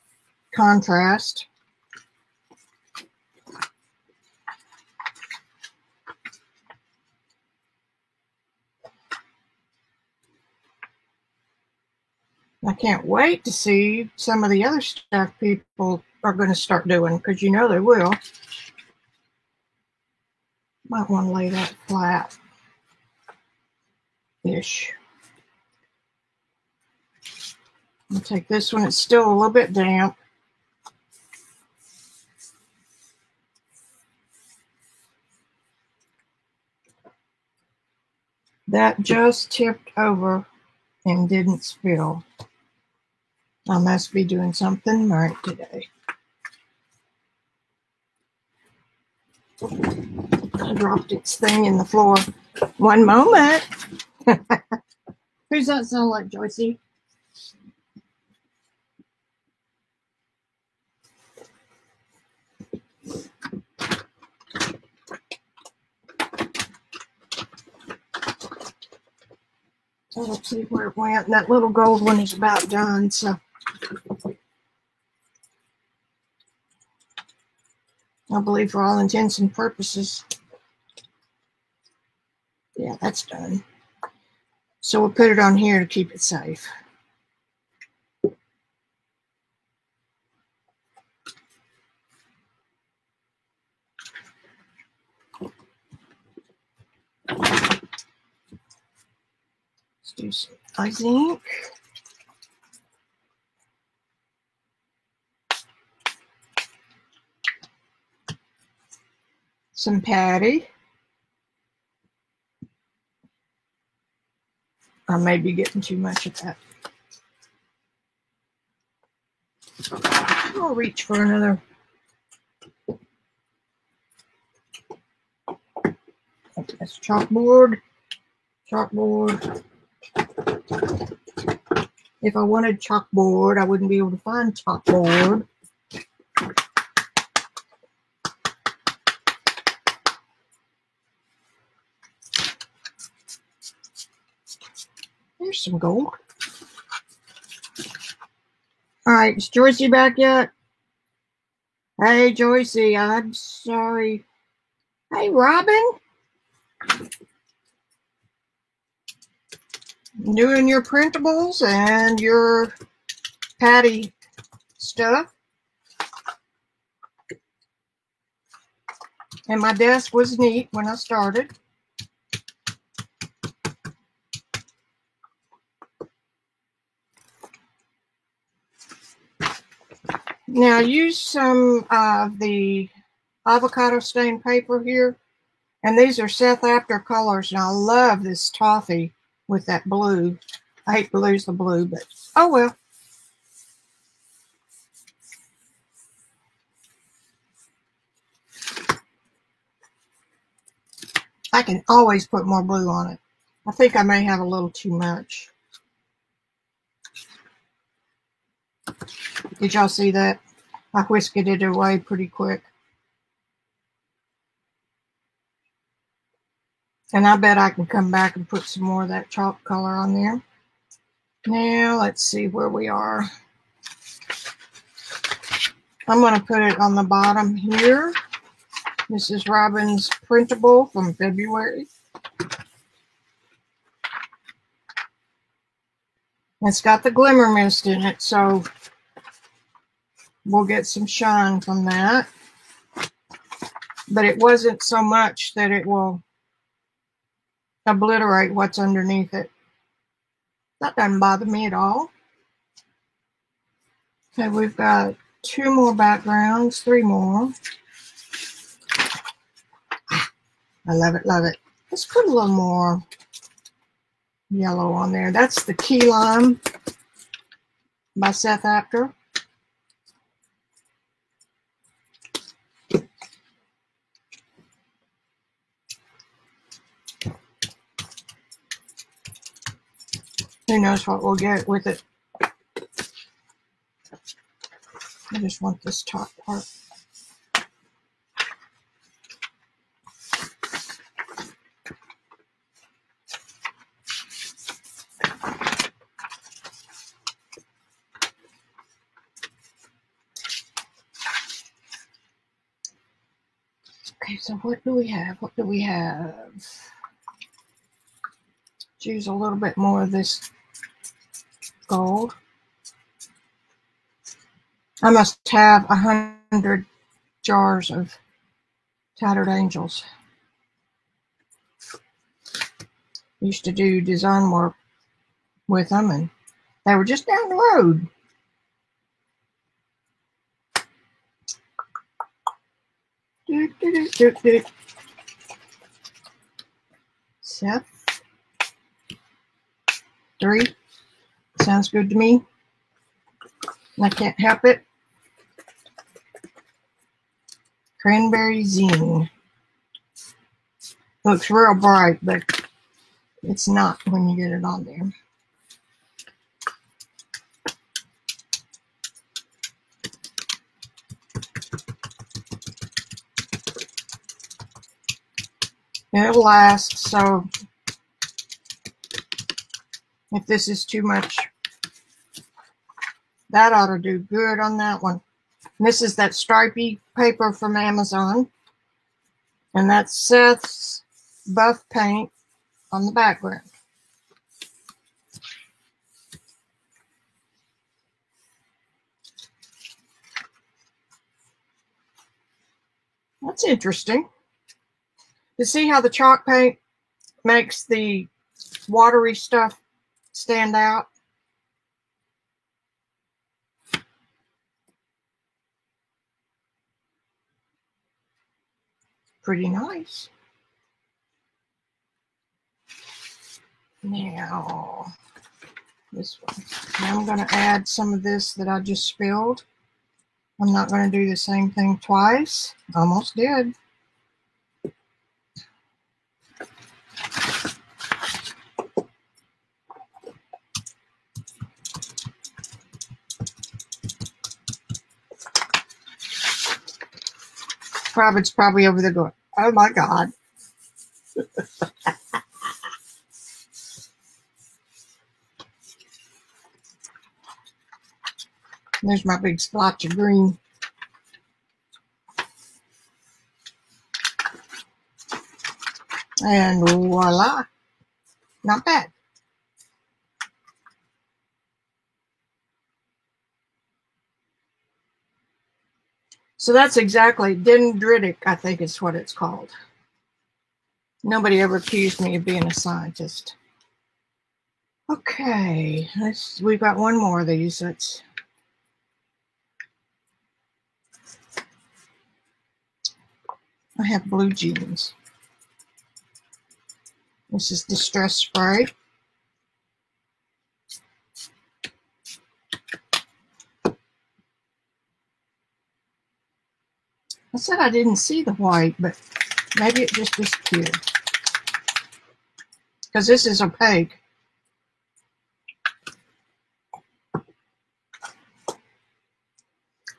contrast. I can't wait to see some of the other stuff people are going to start doing, because you know they will. Might want to lay that flat-ish. I'll take this one. It's still a little bit damp. That just tipped over and didn't spill. I must be doing something right today. I dropped its thing in the floor. One moment. Who's that sound like, Joycey? So let's see where it went. And that little gold one is about done, so I believe for all intents and purposes. Yeah, that's done. So we'll put it on here to keep it safe. Let's do some ice ink. Some patty. I may be getting too much of that. I'll reach for another. That's chalkboard. Chalkboard. If I wanted chalkboard, I wouldn't be able to find chalkboard. There's some gold. All right, is Joycey back yet? Hey, Joycey, I'm sorry. Hey, Robin. Doing your printables and your patty stuff. And my desk was neat when I started. Now use some of the avocado stained paper here. And these are Seth Apter colors. And I love this toffee with that blue. I hate to lose the blue, but oh well. I can always put more blue on it. I think I may have a little too much. Did y'all see that? I whisked it away pretty quick. And I bet I can come back and put some more of that chalk color on there. Now, let's see where we are. I'm going to put it on the bottom here. This is Robin's printable from February. It's got the glimmer mist in it, so we'll get some shine from that. But it wasn't so much that it will obliterate what's underneath it. That doesn't bother me at all. Okay, we've got 2 more backgrounds, 3 more. I love it, love it. Let's put a little more yellow on there. That's the Key Lime by Seth Apter. Who knows what we'll get with it. I just want this top part. Okay, so what do we have? What do we have? Let's use a little bit more of this gold. I must have 100 jars of Tattered Angels. Used to do design work with them, and they were just down the road. Seth. 3. Sounds good to me. I can't help it. Cranberry Zing. Looks real bright, but it's not when you get it on there. It'll last, so if this is too much, that ought to do good on that one. And this is that stripy paper from Amazon. And that's Seth's buff paint on the background. That's interesting. To see how the chalk paint makes the watery stuff stand out. Pretty nice. Now, this one. Now I'm going to add some of this that I just spilled. I'm not going to do the same thing twice. Almost did. Provid's probably over there going, oh my God. There's my big splotch of green. And voila. Not bad. So that's exactly dendritic, I think is what it's called. Nobody ever accused me of being a scientist. Okay, we've got one more of these. I have blue jeans. This is Distress Spray. I said I didn't see the white, but maybe it just disappeared. Because this is opaque.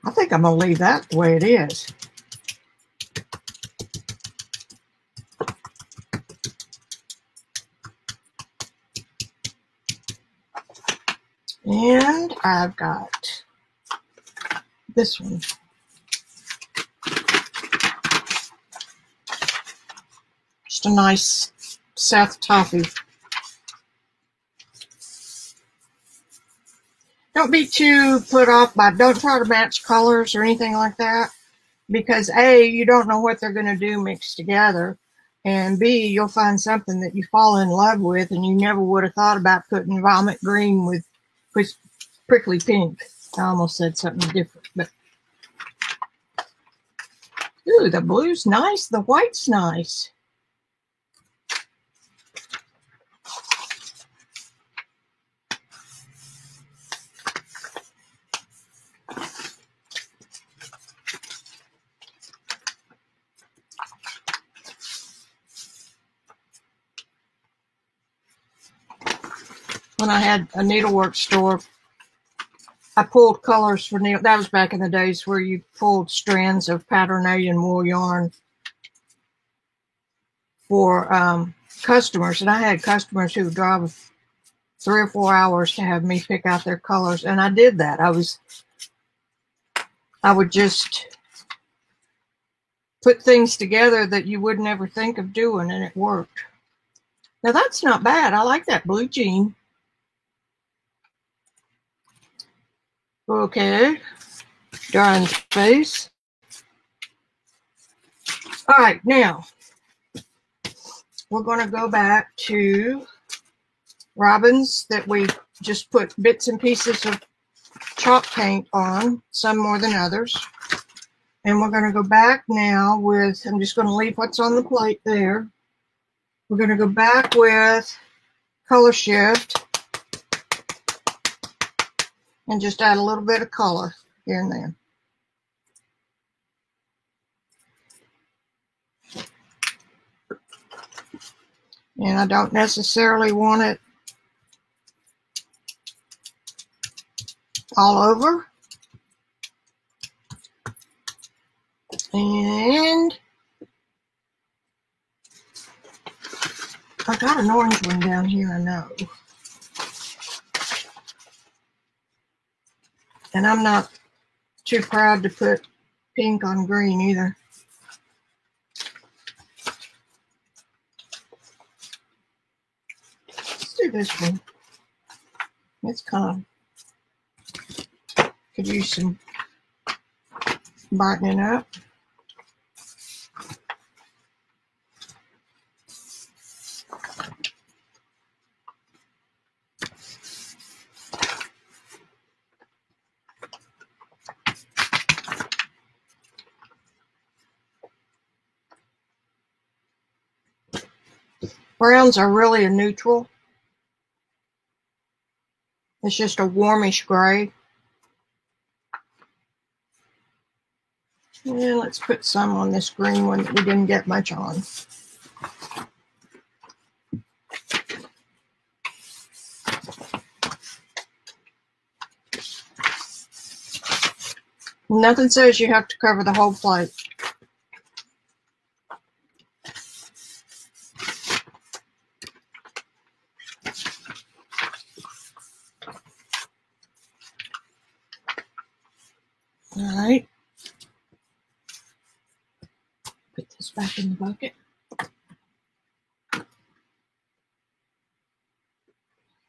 I think I'm going to leave that the way it is. And I've got this one. Just a nice South Toffee. Don't be too put off by, don't try to match colors or anything like that. Because A, you don't know what they're going to do mixed together. And B, you'll find something that you fall in love with and you never would have thought about putting vomit green with prickly pink. I almost said something different, but ooh, the blue's nice, the white's nice. When I had a needlework store, I pulled colors for needle. That was back in the days where you pulled strands of Paternalian wool yarn for customers. And I had customers who would drive 3 or 4 hours to have me pick out their colors. And I did that. I would just put things together that you would never think of doing, and it worked. Now that's not bad. I like that blue jean. Okay, drying face. All right, now we're going to go back to robins that we just put bits and pieces of chalk paint on, some more than others. And we're going to go back now with, I'm just going to leave what's on the plate there. We're going to go back with Color Shift and just add a little bit of color here and there. And I don't necessarily want it all over. And I got an orange one down here, I know. And I'm not too proud to put pink on green either. Let's do this one. It's kind of, could use some brightening up. Browns are really a neutral. It's just a warmish gray. And let's put some on this green one that we didn't get much on. Nothing says you have to cover the whole plate. All right. Put this back in the bucket.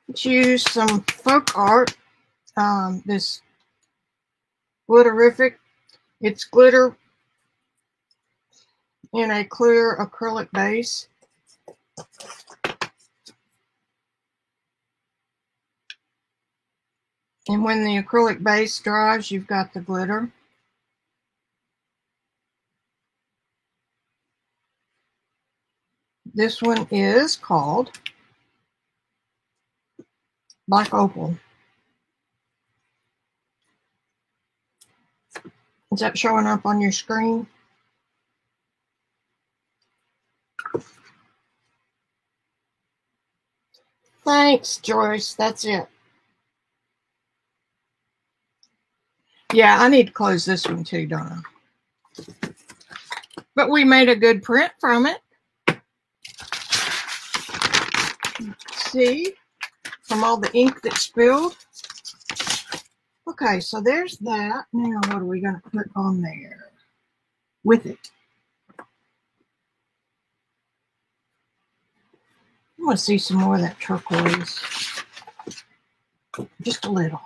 Let's use some folk art. This Glitterific. It's glitter in a clear acrylic base. And when the acrylic base dries, you've got the glitter. This one is called Black Opal. Is that showing up on your screen? Thanks, Joyce. That's it. Yeah, I need to close this one too, don't I? But we made a good print from it. See? From all the ink that spilled. Okay, so there's that. Now what are we going to put on there with it? I want to see some more of that turquoise. Just a little.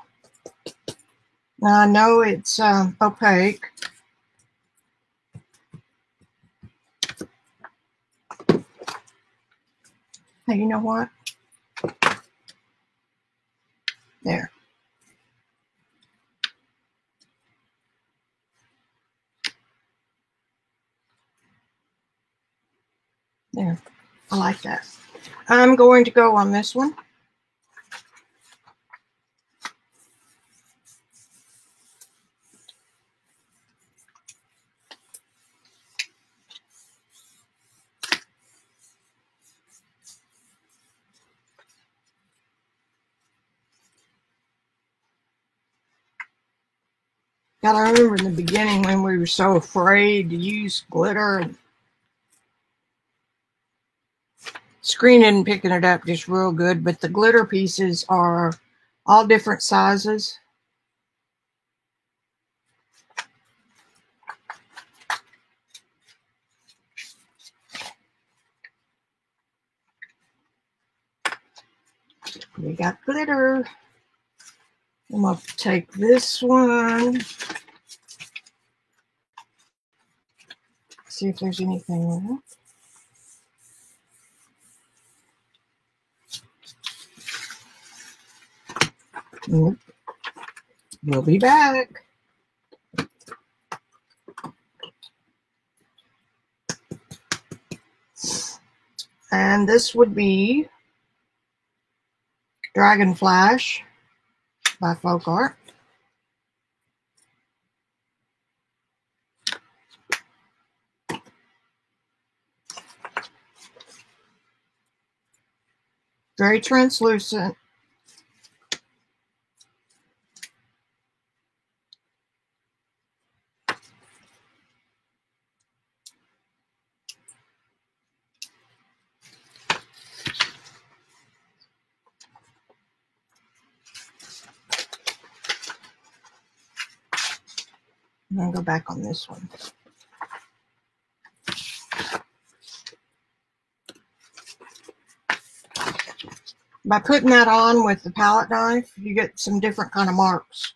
Now I know it's opaque. Hey, you know what? There. There. I like that. I'm going to go on this one. God, I remember in the beginning when we were so afraid to use glitter. And screen isn't picking it up just real good, but the glitter pieces are all different sizes. We got glitter. I'm going to take this one. See if there's anything left. Nope. We'll be back. And this would be Dragon Flash by Folk Art. Very translucent. I'm going to go back on this one. By putting that on with the palette knife, you get some different kind of marks.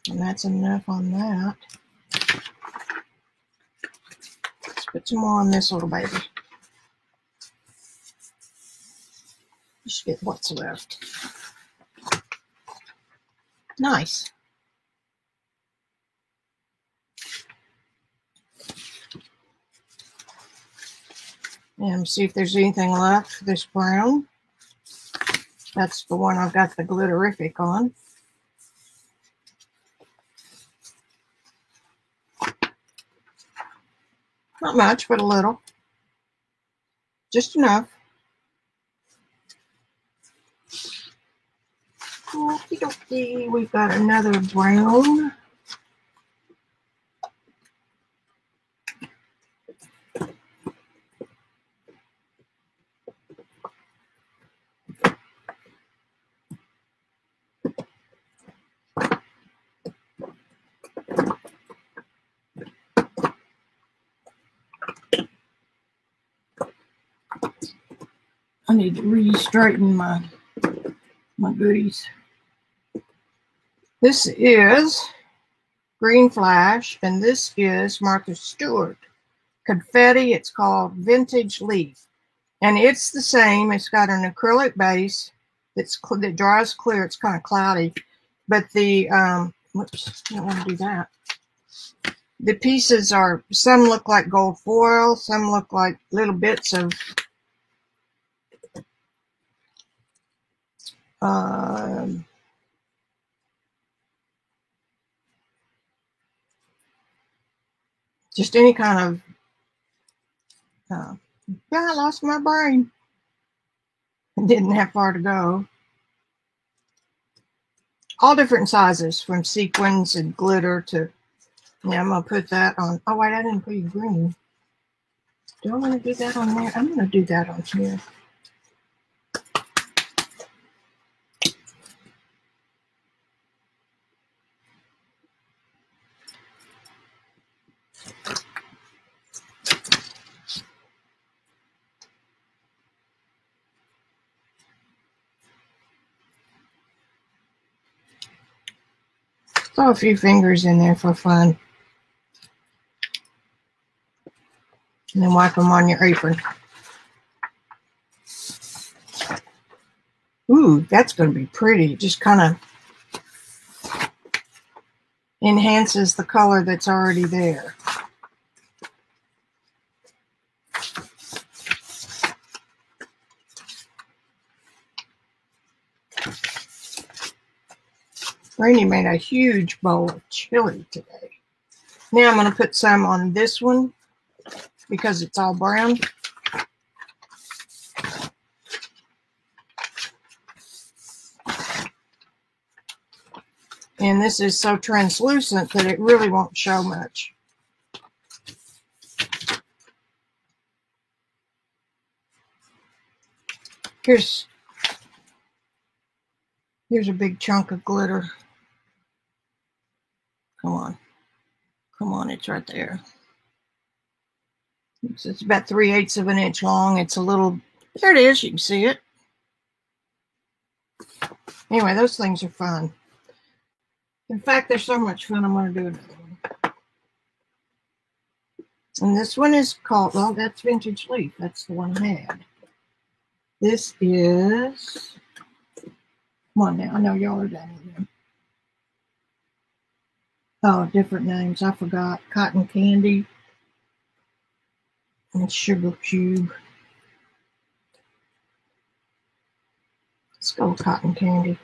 And that's enough on that. Let's put some more on this little baby. Just get what's left. Nice. And see if there's anything left for this brown. That's the one I've got the glitterific on. Not much, but a little. Just enough. Okie dokie, we've got another brown. I need to re-straighten my goodies. This is Green Flash, and this is Martha Stewart Confetti. It's called Vintage Leaf, and it's the same. It's got an acrylic base that dries clear. It's kind of cloudy, but the whoops, I don't want to do that. The pieces are, some look like gold foil, some look like little bits of just any kind of, yeah, I lost my brain. I didn't have far to go. All different sizes, from sequins and glitter to, yeah, I'm going to put that on. Oh, wait, I didn't put green. Do I want to do that on there? I'm going to do that on here. Throw a few fingers in there for fun. And then wipe them on your apron. Ooh, that's going to be pretty. It just kind of enhances the color that's already there. Rainy made a huge bowl of chili today. Now I'm going to put some on this one because it's all brown. And this is so translucent that it really won't show much. Here's a big chunk of glitter. Come on. Come on, it's right there. It's about 3/8 of an inch long. It's a little, there it is, you can see it. Anyway, those things are fun. In fact, they're so much fun, I'm going to do another one. And this one is called, well, that's Vintage Leaf. That's the one I had. This is, come on now, I know y'all are done with them. Oh, different names, I forgot. Cotton Candy and Sugar Cube. Let's go with Cotton Candy.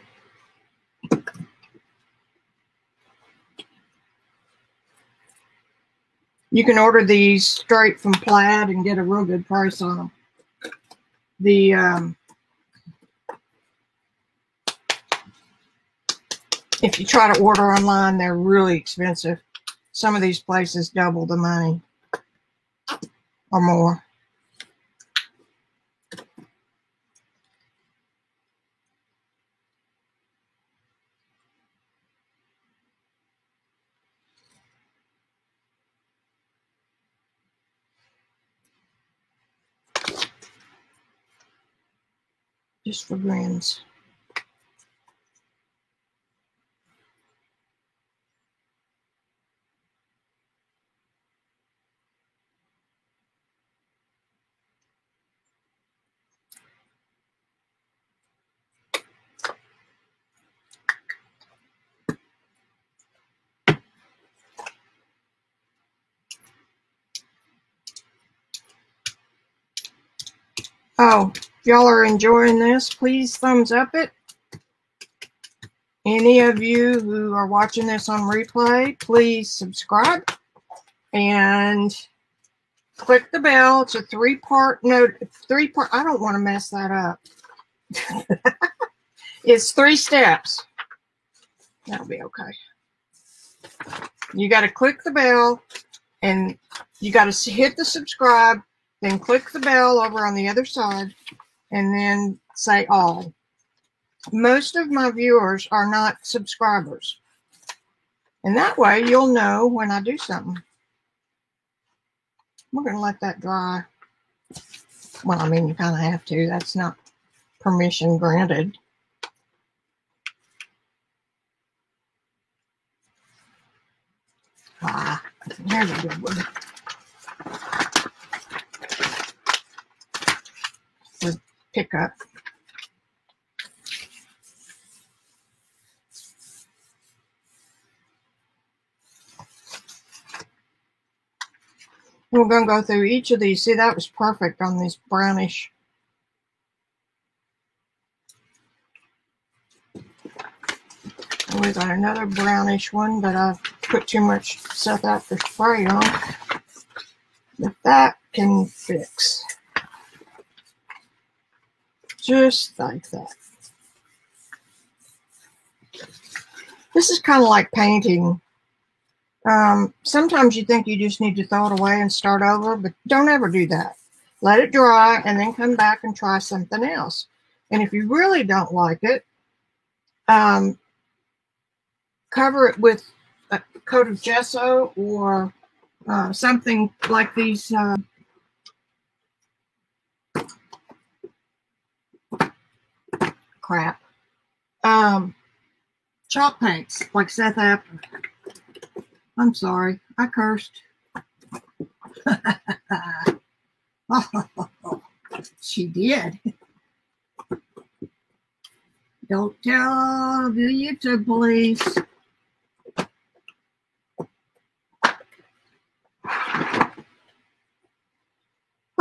You can order these straight from Plaid and get a real good price on them. If you try to order online, they're really expensive. Some of these places double the money or more. Just for grins. Oh, if y'all are enjoying this, please thumbs up it. Any of you who are watching this on replay, please subscribe and click the bell. It's a three-part note. I don't want to mess that up. It's 3 steps. That'll be okay. You got to click the bell, and you got to hit the subscribe, then click the bell over on the other side, and then say all. Most of my viewers are not subscribers. And that way you'll know when I do something. We're going to let that dry. Well, I mean, you kind of have to. That's not permission granted. Ah, here's a good one. With pickup. We're going to go through each of these. See, that was perfect on these brownish. We got another brownish one, but I've put too much South Apter spray on. But that can fix. Just like that. This is kind of like painting. Sometimes you think you just need to throw it away and start over, but don't ever do that. Let it dry and then come back and try something else. And if you really don't like it, cover it with a coat of gesso or something like these chalk paints like South Apter. I'm sorry, I cursed. Oh, she did. Don't tell the YouTube police.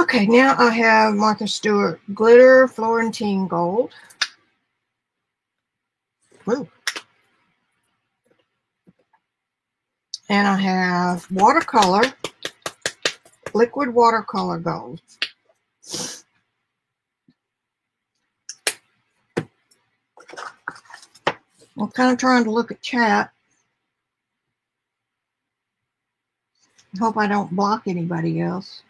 Okay, now I have Martha Stewart Glitter Florentine Gold. Woo. And I have watercolor, liquid watercolor gold. I'm kind of trying to look at chat. I hope I don't block anybody else.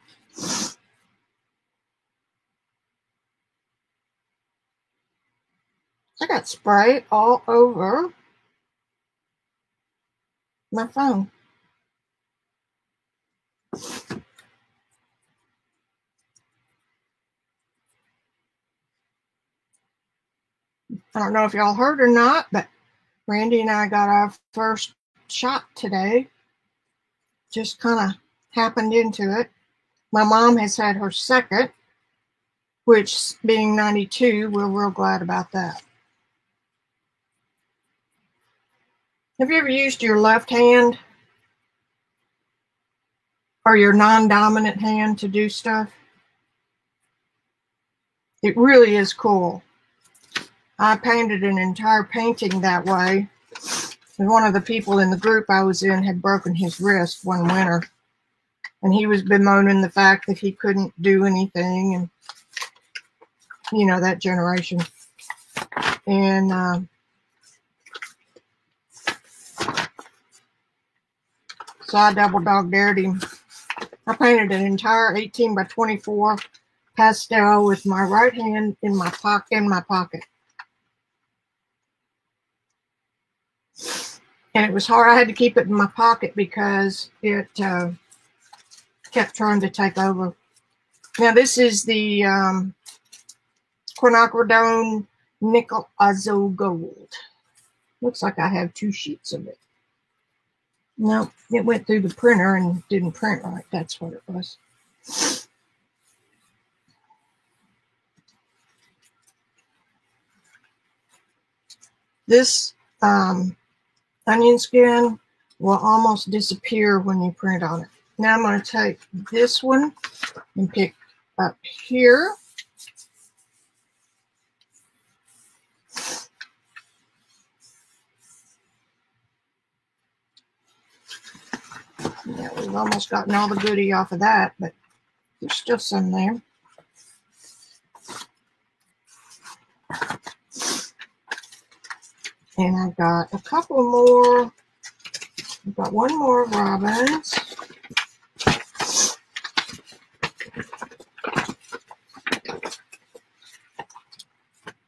I got spray all over my phone. I don't know if y'all heard or not, but Randy and I got our first shot today. Just kind of happened into it. My mom has had her second, which being 92, we're real glad about that. Have you ever used your left hand or your non-dominant hand to do stuff? It really is cool. I painted an entire painting that way. And one of the people in the group I was in had broken his wrist one winter. And he was bemoaning the fact that he couldn't do anything. And, you know, that generation. And so I double dog dared him. I painted an entire 18 by 24 pastel with my right hand in my pocket. And it was hard. I had to keep it in my pocket because it kept trying to take over. Now this is the quinacridone nickel azul gold. Looks like I have 2 sheets of it. No, it went through the printer and didn't print right. That's what it was. This onion skin will almost disappear when you print on it. Now I'm going to take this one and pick up here. Yeah, we've almost gotten all the goodie off of that, but there's still some there. And I've got a couple more. I've got one more robins.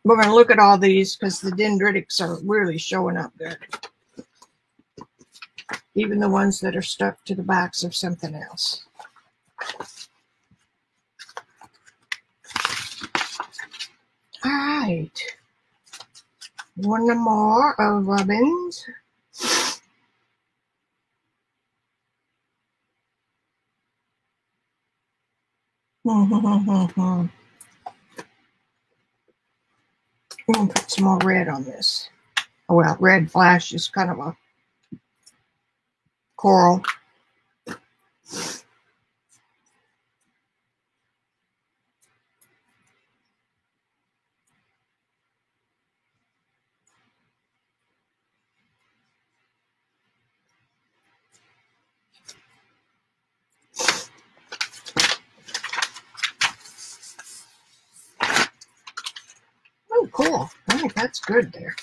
We're going to look at all these because the dendritics are really showing up good. Even the ones that are stuck to the backs of something else. All right. One more of robins. I'm going to put some more red on this. Oh, well, red flash is kind of a coral. Oh, cool. I think that's good there.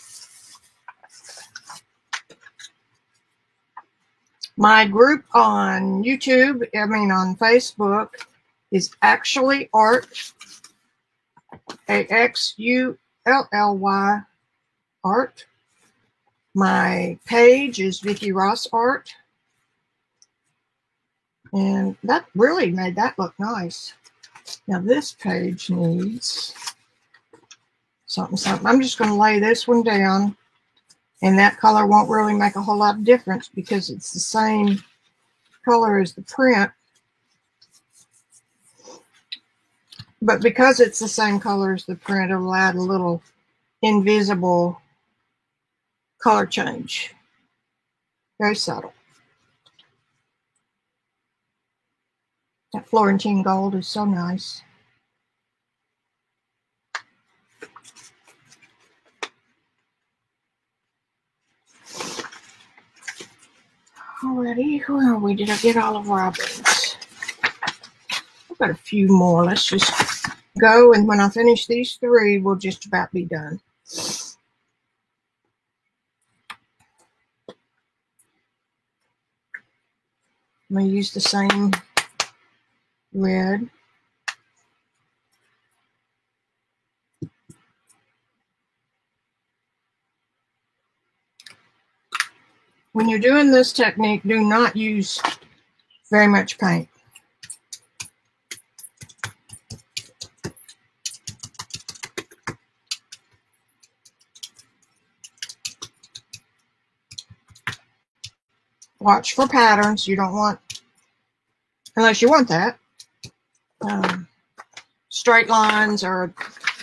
My group on YouTube, on Facebook, is Actually Art, AXULLY Art. My page is Vicki Ross Art. And that really made that look nice. Now this page needs something. I'm just going to lay this one down. And that color won't really make a whole lot of difference because it's the same color as the print. But because it's the same color as the print, it'll add a little invisible color change. Very subtle. That Florentine gold is so nice. Alrighty, where are we? Did I get all of robins? I've got a few more. Let's just go, and when I finish these three, we'll just about be done. I'm going to use the same red. When you're doing this technique, do not use very much paint. Watch for patterns. You don't want, unless you want that, straight lines or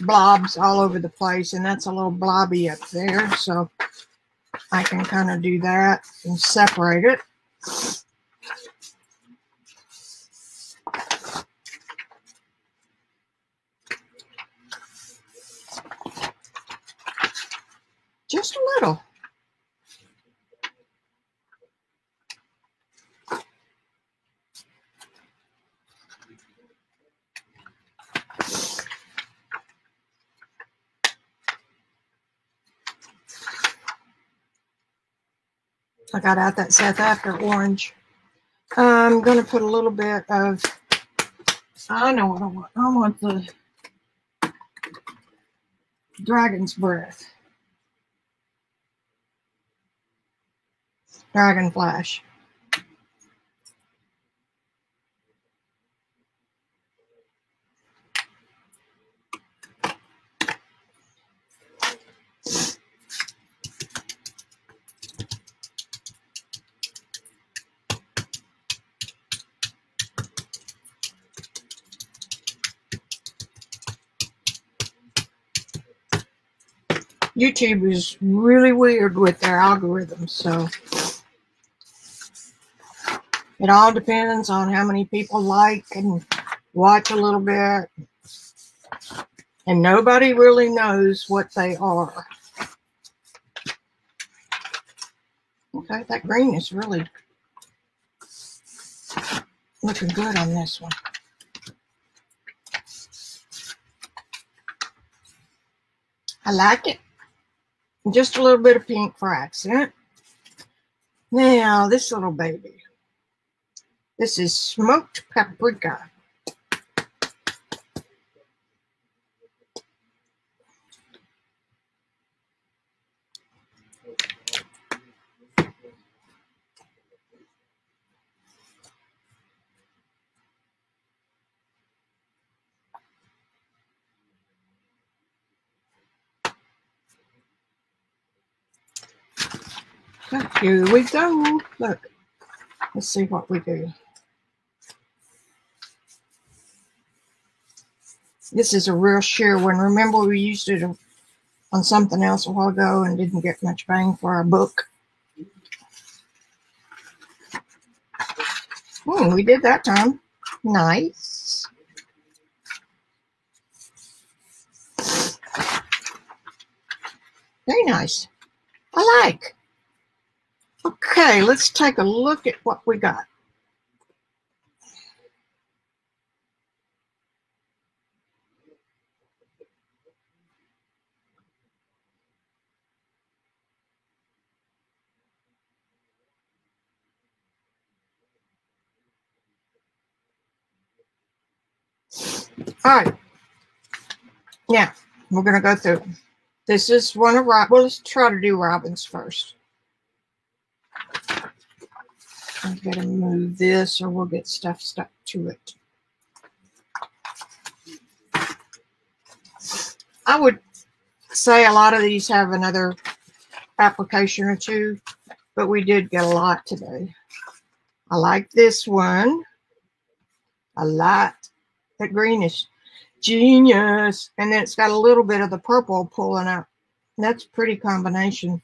blobs all over the place, and that's a little blobby up there, so I can kind of do that and separate it. Just a little. I got out that South Africa orange. I'm going to put a little bit of, I know what I want. I want the Dragon's Breath. Dragon Flash. YouTube is really weird with their algorithms, so it all depends on how many people like and watch a little bit, and nobody really knows what they are. Okay, that green is really looking good on this one. I like it. Just a little bit of pink for accent. Now, this little baby. This is smoked paprika. Here we go. Look, let's see what we do. This is a real sheer one. Remember, we used it on something else a while ago and didn't get much bang for our buck. We did that time. Nice. Very nice. I like. Okay, let's take a look at what we got. All right. Now, we're going to go through them. This is one of Robin. Well, let's try to do Robin's first. I'm going to move this or we'll get stuff stuck to it. I would say a lot of these have another application or two, but we did get a lot today. I like this one. I like that greenish. Genius. And then it's got a little bit of the purple pulling out. That's a pretty combination.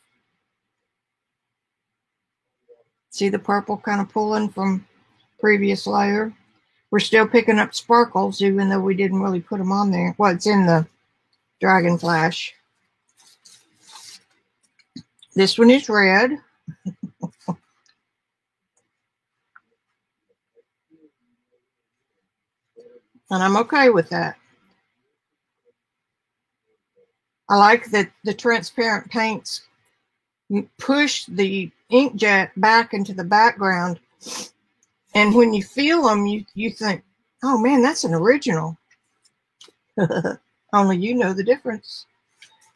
See the purple kind of pulling from previous layer? We're still picking up sparkles even though we didn't really put them on there. Well, it's in the Dragon Flash. This one is red. And I'm okay with that. I like that the transparent paints push the inkjet back into the background. And when you feel them, you think, oh man, that's an original. Only you know the difference.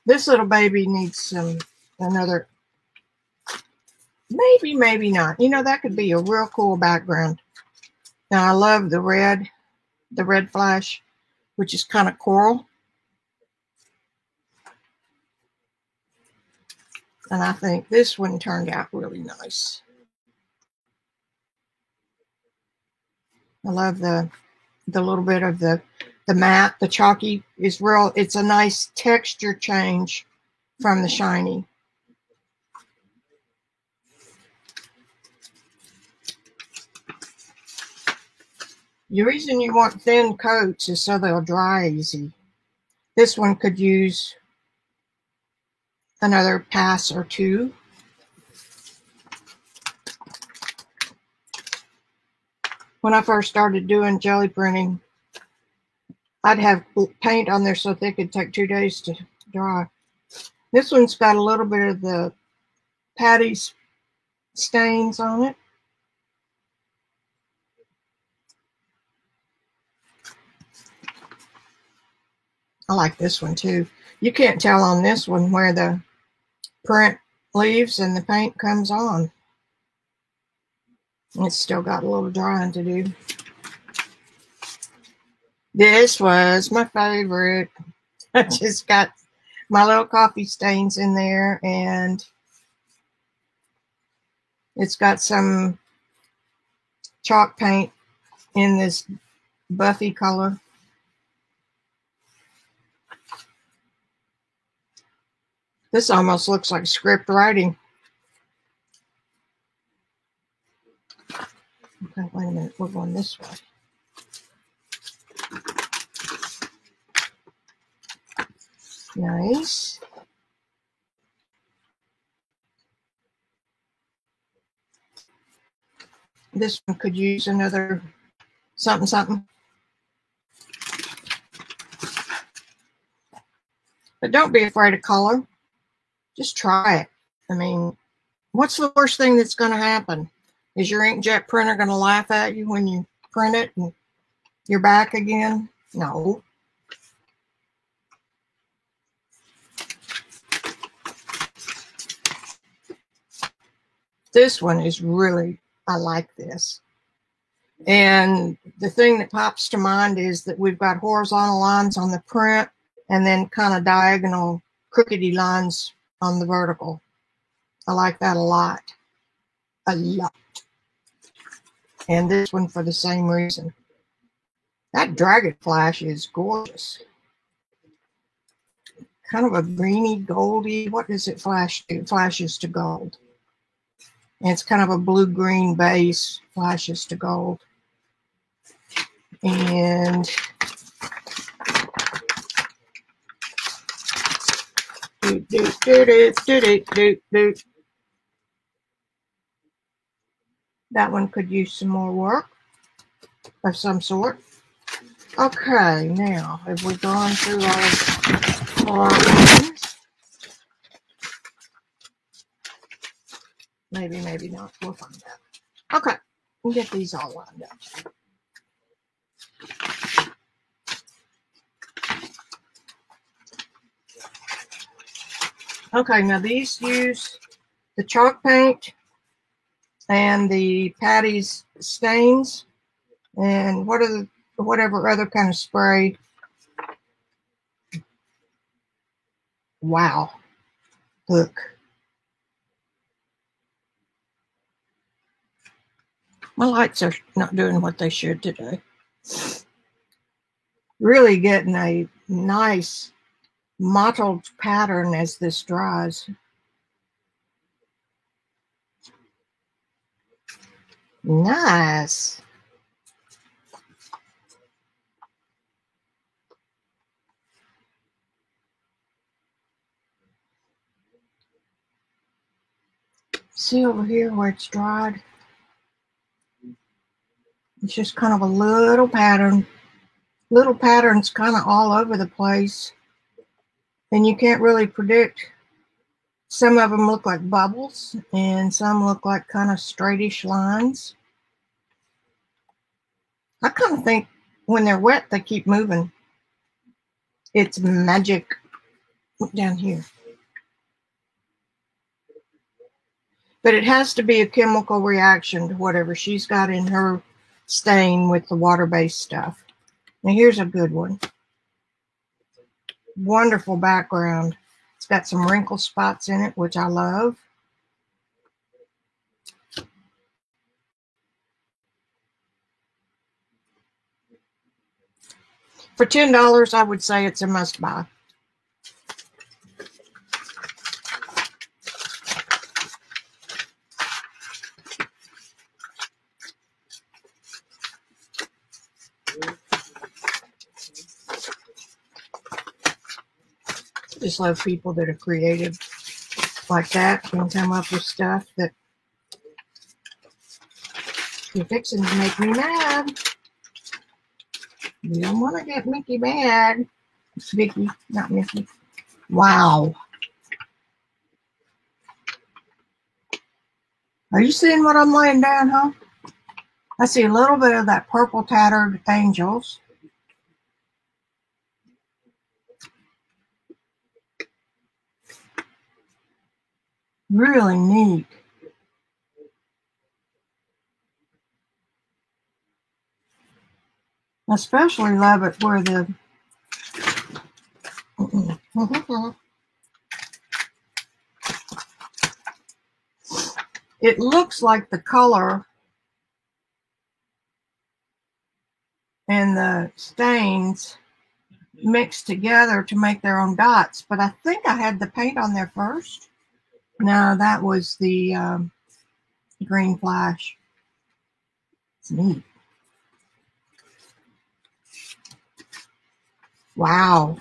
This little baby needs another, maybe not. You know, that could be a real cool background. Now I love the red flash, which is kind of coral. And I think this one turned out really nice. I love the little bit of the matte, the chalky is real. It's a nice texture change from the shiny. The reason you want thin coats is so they'll dry easy. This one could use another pass or two. When I first started doing jelly printing, I'd have paint on there so thick it'd take 2 days to dry. This one's got a little bit of the Patty's stains on it. I like this one too. You can't tell on this one where the print leaves and the paint comes on. It's still got a little drying to do. This was my favorite. I just got my little coffee stains in there, and it's got some chalk paint in this Buffy color. This almost looks like script writing. Okay, wait a minute. We're going this way. Nice. This one could use another something, something. But don't be afraid of color. Just try it. I mean, what's the worst thing that's going to happen? Is your inkjet printer going to laugh at you when you print it and you're back again? No. This one is really, I like this. And the thing that pops to mind is that we've got horizontal lines on the print and then kind of diagonal crookedy lines on the vertical. I like that a lot. A lot. And this one for the same reason. That Dragon Flash is gorgeous. Kind of a greeny, goldy. What does it flash to? It flashes to gold. And it's kind of a blue-green base, flashes to gold. And that one could use some more work of some sort. Okay, now have we gone through all our ones? Maybe, maybe not. We'll find out. Okay, we'll get these all lined up. Okay, now these use the chalk paint and the Patty's stains and whatever other kind of spray. Wow. Look. My lights are not doing what they should today. Really getting a nice mottled pattern as this dries. Nice. See over here where it's dried? It's just kind of a little pattern. Little patterns kind of all over the place. And you can't really predict. Some of them look like bubbles, and some look like kind of straightish lines. I kind of think when they're wet, they keep moving. It's magic. Look down here. But it has to be a chemical reaction to whatever she's got in her stain with the water-based stuff. Now here's a good one. Wonderful background. It's got some wrinkle spots in it, which I love. For $10, I would say it's a must-buy. Just love people that are creative like that, can come up with stuff that you're fixing to make me mad. You don't want to get Mickey mad. It's Vicky, not Mickey. Wow. Are you seeing what I'm laying down, huh? I see a little bit of that purple tattered angels. Really neat. I especially love it where the it looks like the color and the stains mixed together to make their own dots, but I think I had the paint on there first. No, that was the green flash. It's neat. Wow.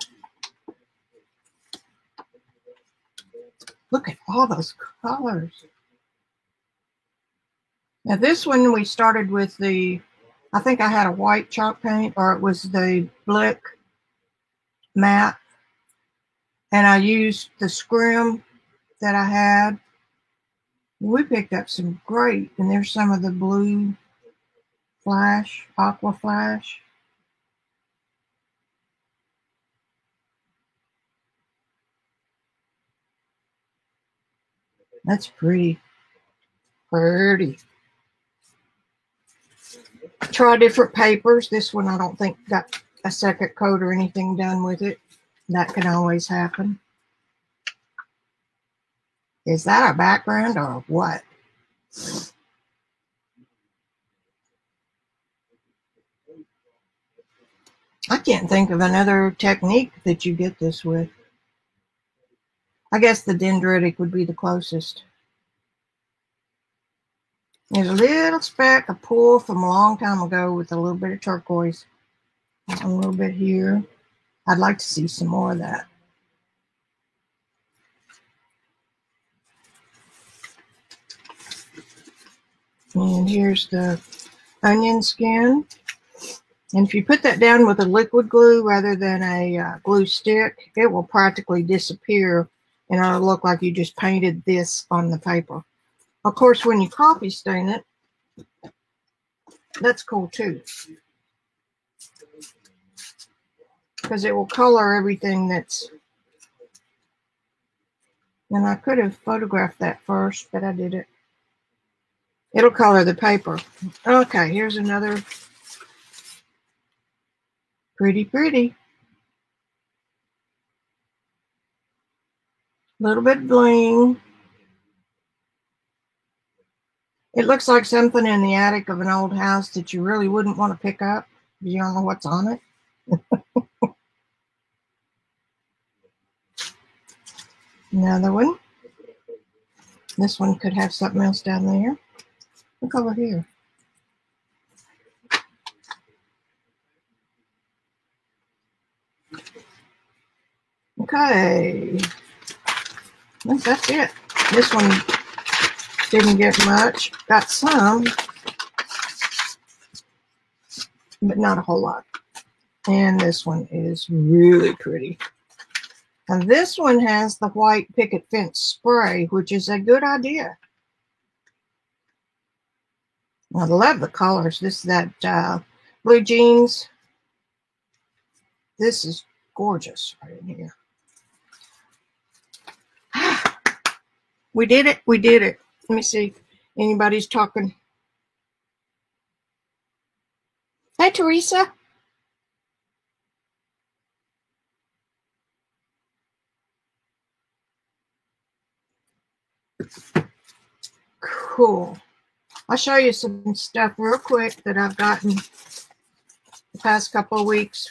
Look at all those colors. Now this one we started with the I think I had a white chalk paint, or it was the Blick matte, and I used the scrim that I had. We picked up some great, and there's some of the blue flash, aqua flash. That's pretty. Pretty. Try different papers. This one I don't think got a second coat or anything done with it. That can always happen. Is that a background or what? I can't think of another technique that you get this with. I guess the dendritic would be the closest. There's a little speck, a pull from a long time ago with a little bit of turquoise. A little bit here. I'd like to see some more of that. And here's the onion skin. And if you put that down with a liquid glue rather than a glue stick, it will practically disappear and it'll look like you just painted this on the paper. Of course, when you coffee stain it, that's cool too, because it will color everything that's... And I could have photographed that first, but I didn't. It'll color the paper. Okay, here's another pretty. Little bit bling. It looks like something in the attic of an old house that you really wouldn't want to pick up. You don't know what's on it. Another one. This one could have something else down there. Look over here. Okay. I think that's it. This one didn't get much. Got some, but not a whole lot. And this one is really pretty. And this one has the white picket fence spray, which is a good idea. I love the colors. This is that blue jeans. This is gorgeous right in here. We did it. We did it. Let me see if anybody's talking. Hi, Teresa. Cool. I'll show you some stuff real quick that I've gotten the past couple of weeks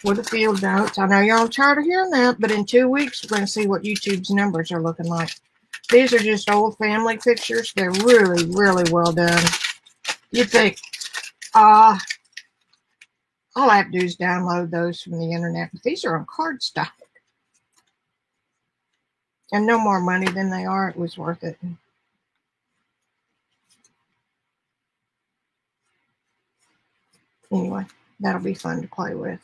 for the field notes. I know you're all tired of hearing that, but in 2 weeks, we're going to see what YouTube's numbers are looking like. These are just old family pictures. They're really well done. You'd think, all I have to do is download those from the internet. But these are on cardstock. And no more money than they are. It was worth it. Anyway, that'll be fun to play with.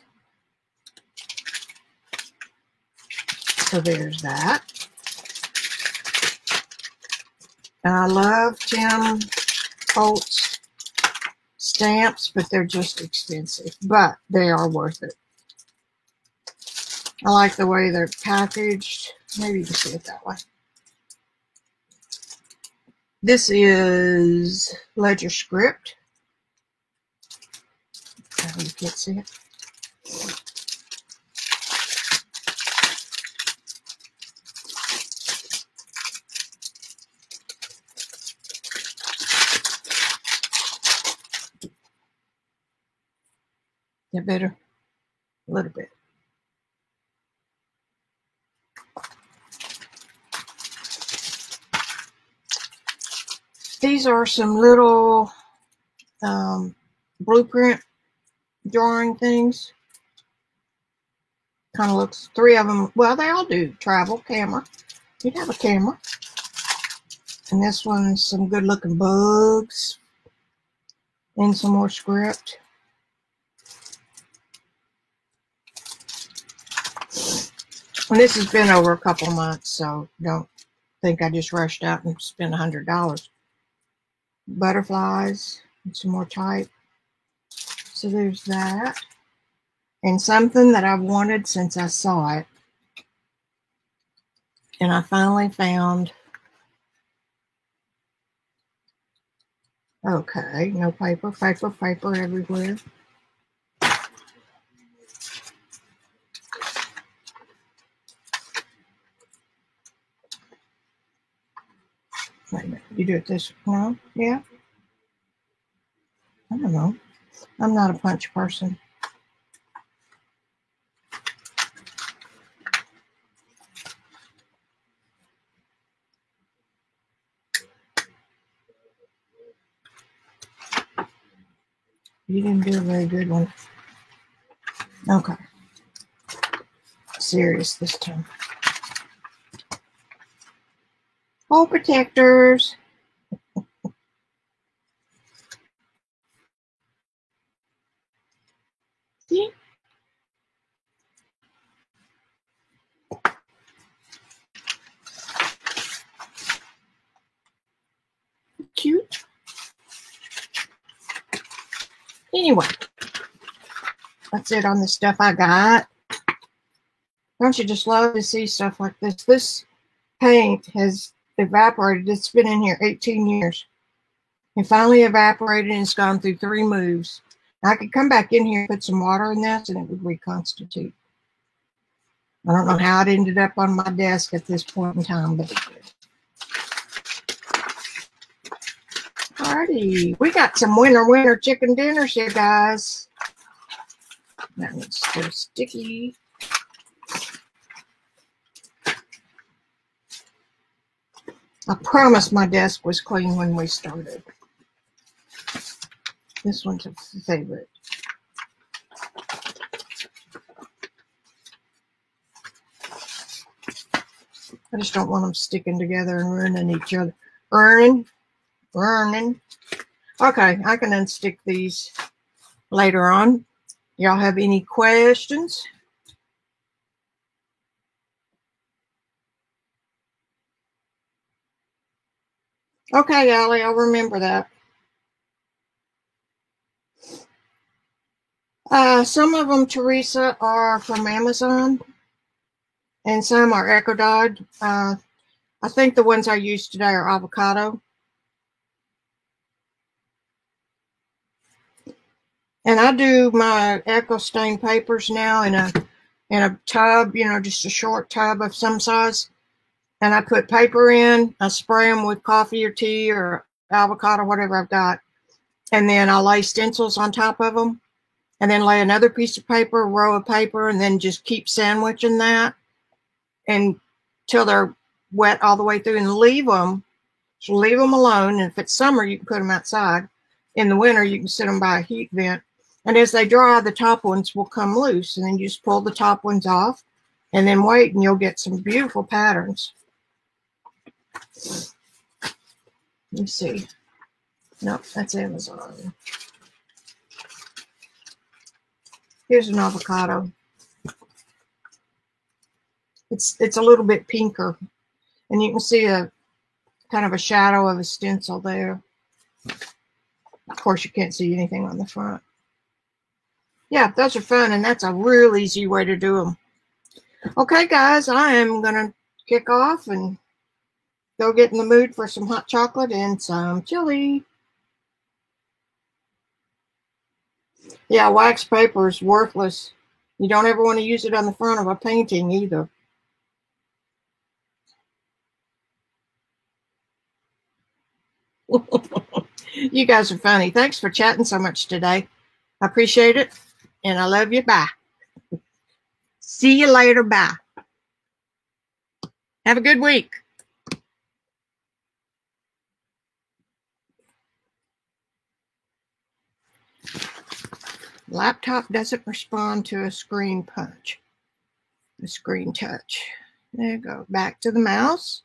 So there's that. And I love Tim Holtz stamps, but they're just expensive. But they are worth it. I like the way they're packaged. Maybe you can see it that way. This is Ledger Script. Oh, you can't see it. That better? A little bit. These are some little blueprint drawing things. Kind of looks, 3 of them, well, they all do travel camera. You'd have a camera. And this one's some good looking bugs and some more script. And this has been over a couple months, so don't think I just rushed out and spent $100. Butterflies and some more type. So there's that. And something that I've wanted since I saw it. And I finally found. Okay, no paper, paper everywhere. Wait a minute, you do it this way? No? Yeah? I don't know. I'm not a punch person. You didn't do a very good one. Okay. Serious this time. Hole protectors. See? Cute. Anyway, that's it on the stuff I got. Don't you just love to see stuff like this? This paint has evaporated. It's been in here 18 years. It finally evaporated and it's gone through 3 moves. I could come back in here and put some water in this and it would reconstitute. I don't know how it ended up on my desk at this point in time, but it did. Alrighty, we got some winter chicken dinners here, guys. That one's still sticky. I promise my desk was clean when we started. This one's a favorite. I just don't want them sticking together and ruining each other. Burning. Okay, I can unstick these later on. Y'all have any questions? Okay, Allie, I'll remember that. Some of them, Teresa, are from Amazon, and some are EcoDot. I think the ones I used today are avocado. And I do my Eco Stain papers now in a tub, you know, just a short tub of some size. And I put paper in, I spray them with coffee or tea or avocado, whatever I've got. And then I'll lay stencils on top of them. And then lay another piece of paper, a row of paper, and then just keep sandwiching that until they're wet all the way through, and leave them. So leave them alone. And if it's summer, you can put them outside. In the winter, you can sit them by a heat vent. And as they dry, the top ones will come loose. And then you just pull the top ones off and then wait, and you'll get some beautiful patterns. Let's see. Nope, that's Amazon. Here's an avocado. It's a little bit pinker, and you can see a kind of a shadow of a stencil there. Of course, you can't see anything on the front. Yeah, those are fun, and that's a real easy way to do them. Okay, guys, I am going to kick off and go get in the mood for some hot chocolate and some chili. Yeah, wax paper is worthless. You don't ever want to use it on the front of a painting either. You guys are funny. Thanks for chatting so much today. I appreciate it, and I love you. Bye. See you later. Bye. Have a good week. Laptop doesn't respond to a screen punch. A screen touch. There you go. Back to the mouse.